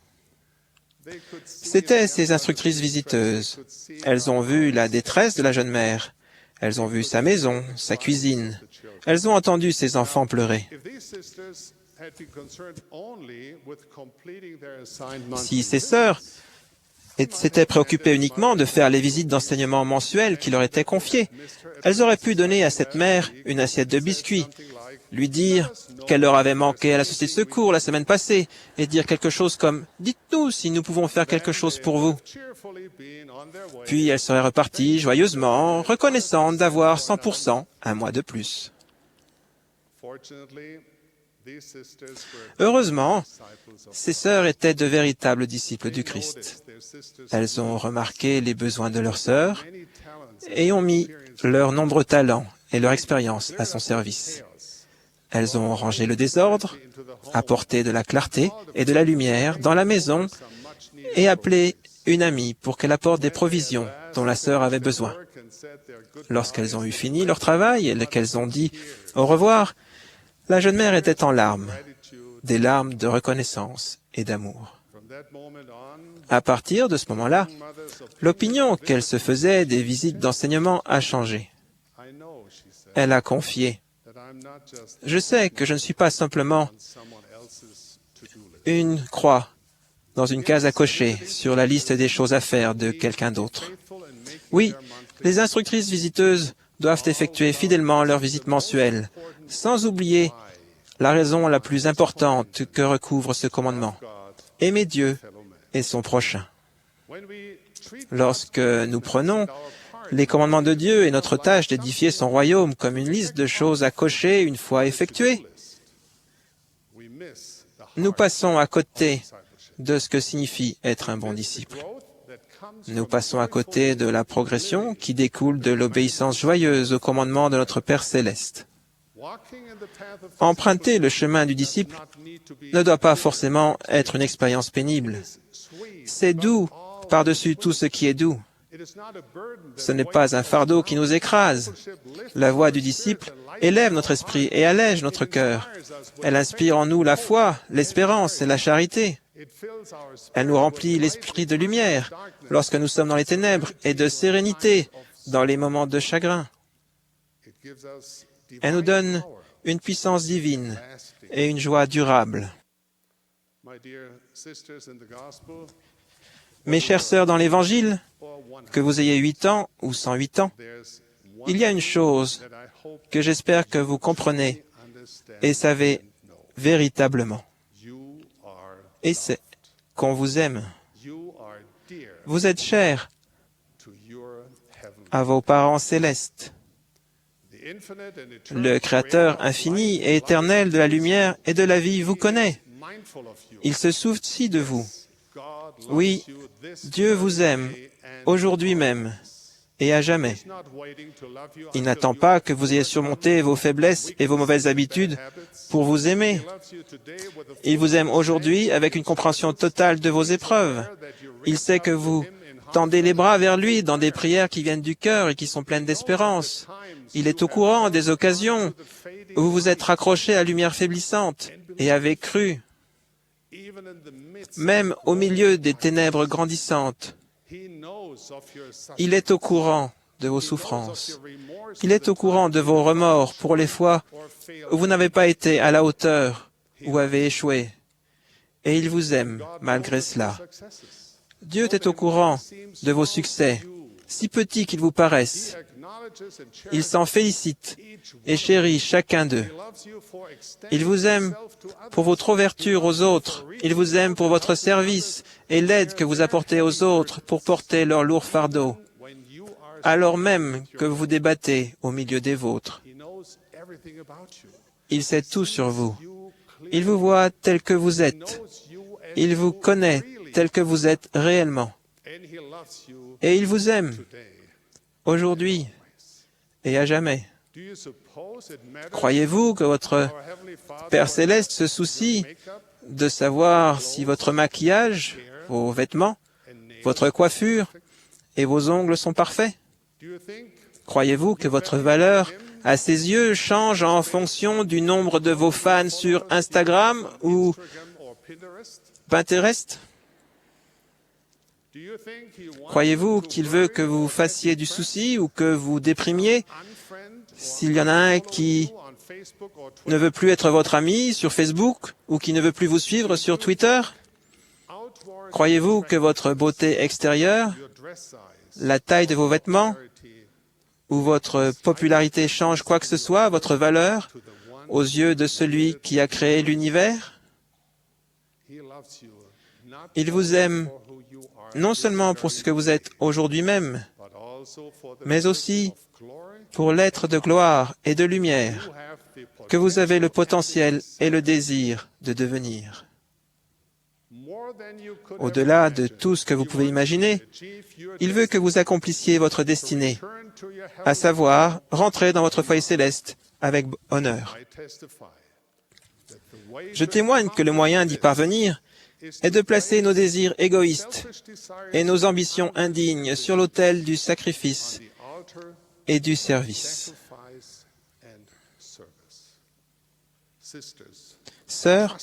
C'étaient ses instructrices visiteuses. Elles ont vu la détresse de la jeune mère. Elles ont vu sa maison, sa cuisine. Elles ont entendu ses enfants pleurer. Si ces sœurs s'étaient préoccupées uniquement de faire les visites d'enseignement mensuelles qui leur étaient confiées, elles auraient pu donner à cette mère une assiette de biscuits, lui dire qu'elle leur avait manqué à la société de secours la semaine passée et dire quelque chose comme « Dites-nous si nous pouvons faire quelque chose pour vous ». Puis elle serait repartie joyeusement, reconnaissante d'avoir 100% un mois de plus. Heureusement, ces sœurs étaient de véritables disciples du Christ. Elles ont remarqué les besoins de leurs sœurs et ont mis leurs nombreux talents et leur expérience à son service. Elles ont rangé le désordre, apporté de la clarté et de la lumière dans la maison et appelé une amie pour qu'elle apporte des provisions dont la sœur avait besoin. Lorsqu'elles ont eu fini leur travail et qu'elles ont dit au revoir, la jeune mère était en larmes, des larmes de reconnaissance et d'amour. À partir de ce moment-là, l'opinion qu'elle se faisait des visites d'enseignement a changé. Elle a confié. Je sais que je ne suis pas simplement une croix dans une case à cocher sur la liste des choses à faire de quelqu'un d'autre. Oui, les instructrices visiteuses doivent effectuer fidèlement leur visite mensuelle, sans oublier la raison la plus importante que recouvre ce commandement. Aimer Dieu et son prochain. Lorsque nous prenons les commandements de Dieu et notre tâche d'édifier son royaume comme une liste de choses à cocher une fois effectuées, nous passons à côté de ce que signifie être un bon disciple. Nous passons à côté de la progression qui découle de l'obéissance joyeuse au commandement de notre Père céleste. Emprunter le chemin du disciple ne doit pas forcément être une expérience pénible. C'est doux par-dessus tout ce qui est doux. Ce n'est pas un fardeau qui nous écrase. La voix du disciple élève notre esprit et allège notre cœur. Elle inspire en nous la foi, l'espérance et la charité. Elle nous remplit l'esprit de lumière lorsque nous sommes dans les ténèbres et de sérénité dans les moments de chagrin. Elle nous donne une puissance divine et une joie durable. Mes chères sœurs dans l'Évangile, que vous ayez 8 ans ou 108 ans, il y a une chose que j'espère que vous comprenez et savez véritablement. Et c'est qu'on vous aime. Vous êtes chers à vos parents célestes. Le Créateur infini et éternel de la lumière et de la vie vous connaît. Il se soucie de vous. Oui, Dieu vous aime aujourd'hui même et à jamais. Il n'attend pas que vous ayez surmonté vos faiblesses et vos mauvaises habitudes pour vous aimer. Il vous aime aujourd'hui avec une compréhension totale de vos épreuves. Il sait que vous tendez les bras vers lui dans des prières qui viennent du cœur et qui sont pleines d'espérance. Il est au courant des occasions où vous vous êtes raccroché à la lumière faiblissante et avez cru, même au milieu des ténèbres grandissantes. Il est au courant de vos souffrances. Il est au courant de vos remords pour les fois où vous n'avez pas été à la hauteur ou avez échoué. Et il vous aime malgré cela. Dieu est au courant de vos succès, si petits qu'ils vous paraissent. Il s'en félicite et chérit chacun d'eux. Il vous aime pour votre ouverture aux autres. Il vous aime pour votre service et l'aide que vous apportez aux autres pour porter leur lourd fardeau, alors même que vous vous débattez au milieu des vôtres. Il sait tout sur vous. Il vous voit tel que vous êtes. Il vous connaît tel que vous êtes réellement. Et il vous aime aujourd'hui et à jamais. Croyez-vous que votre Père céleste se soucie de savoir si votre maquillage, vos vêtements, votre coiffure et vos ongles sont parfaits? Croyez-vous que votre valeur, à ses yeux, change en fonction du nombre de vos fans sur Instagram ou Pinterest? Croyez-vous qu'il veut que vous fassiez du souci ou que vous déprimiez s'il y en a un qui ne veut plus être votre ami sur Facebook ou qui ne veut plus vous suivre sur Twitter? Croyez-vous que votre beauté extérieure, la taille de vos vêtements ou votre popularité change quoi que ce soit, votre valeur, aux yeux de celui qui a créé l'univers? Il vous aime non seulement pour ce que vous êtes aujourd'hui même, mais aussi pour l'être de gloire et de lumière que vous avez le potentiel et le désir de devenir. Au-delà de tout ce que vous pouvez imaginer, il veut que vous accomplissiez votre destinée, à savoir rentrer dans votre foyer céleste avec honneur. Je témoigne que le moyen d'y parvenir est de placer nos désirs égoïstes et nos ambitions indignes sur l'autel du sacrifice et du service. Sœurs,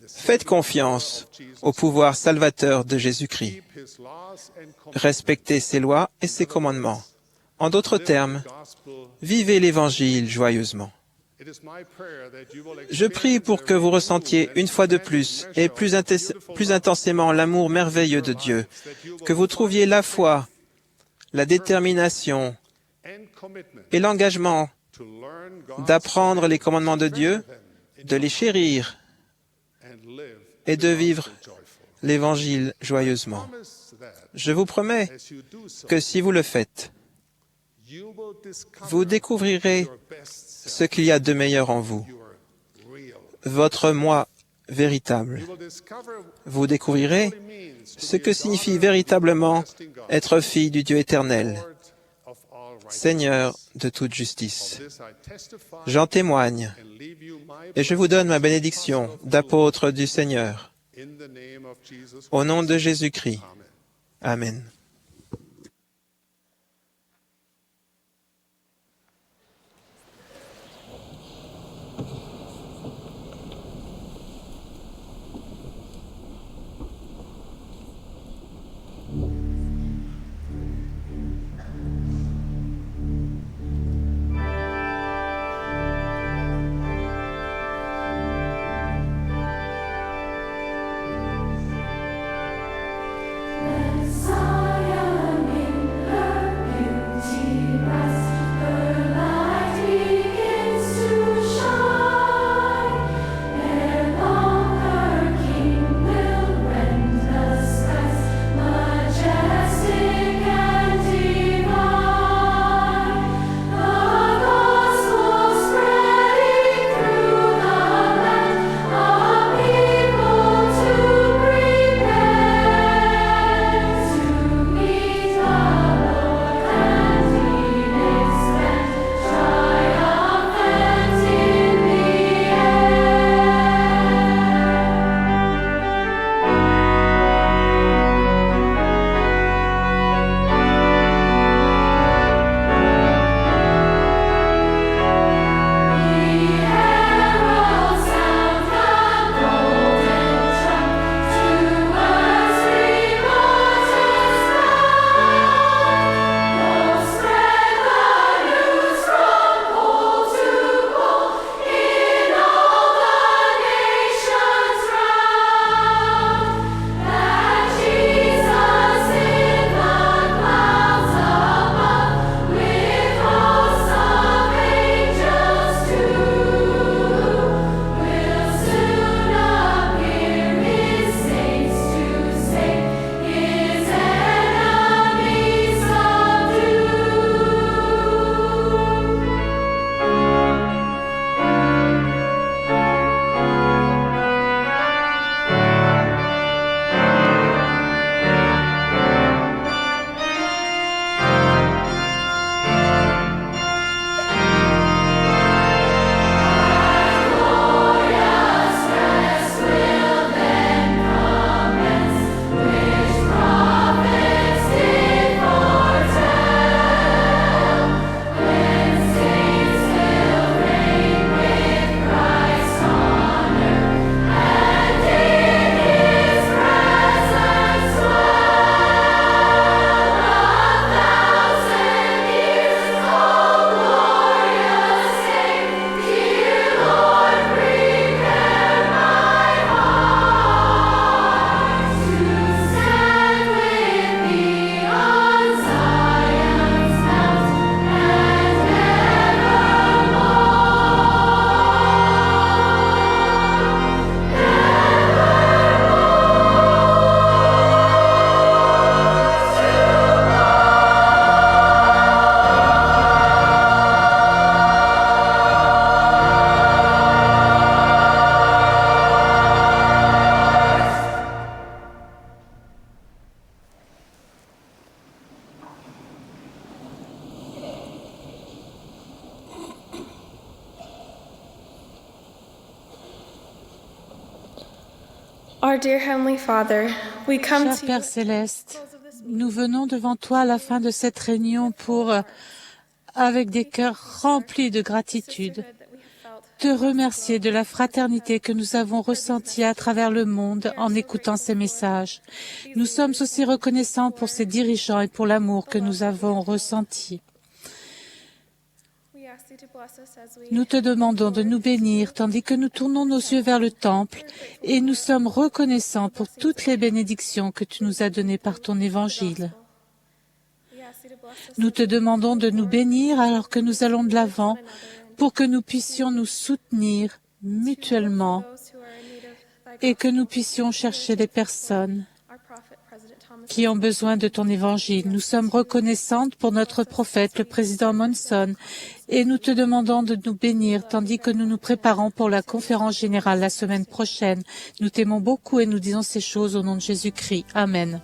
faites confiance au pouvoir salvateur de Jésus-Christ. Respectez ses lois et ses commandements. En d'autres termes, vivez l'Évangile joyeusement. Je prie pour que vous ressentiez une fois de plus et plus intensément l'amour merveilleux de Dieu, que vous trouviez la foi, la détermination et l'engagement d'apprendre les commandements de Dieu, de les chérir et de vivre l'Évangile joyeusement. Je vous promets que si vous le faites, vous découvrirez ce qu'il y a de meilleur en vous, votre moi véritable. Vous découvrirez ce que signifie véritablement être fille du Dieu éternel, Seigneur de toute justice. J'en témoigne et je vous donne ma bénédiction d'apôtre du Seigneur. Au nom de Jésus-Christ. Amen. Our dear Heavenly Father, we come Cher to Père Céleste, nous venons devant toi à la fin de cette réunion pour, avec des cœurs remplis de gratitude, te remercier de la fraternité que nous avons ressentie à travers le monde en écoutant ces messages. Nous sommes aussi reconnaissants pour ces dirigeants et pour l'amour que nous avons ressenti. Nous te demandons de nous bénir tandis que nous tournons nos yeux vers le temple et nous sommes reconnaissants pour toutes les bénédictions que tu nous as données par ton évangile. Nous te demandons de nous bénir alors que nous allons de l'avant pour que nous puissions nous soutenir mutuellement et que nous puissions chercher les personnes qui ont besoin de ton évangile. Nous sommes reconnaissantes pour notre prophète, le président Monson, et nous te demandons de nous bénir tandis que nous nous préparons pour la conférence générale la semaine prochaine. Nous t'aimons beaucoup et nous disons ces choses au nom de Jésus-Christ. Amen.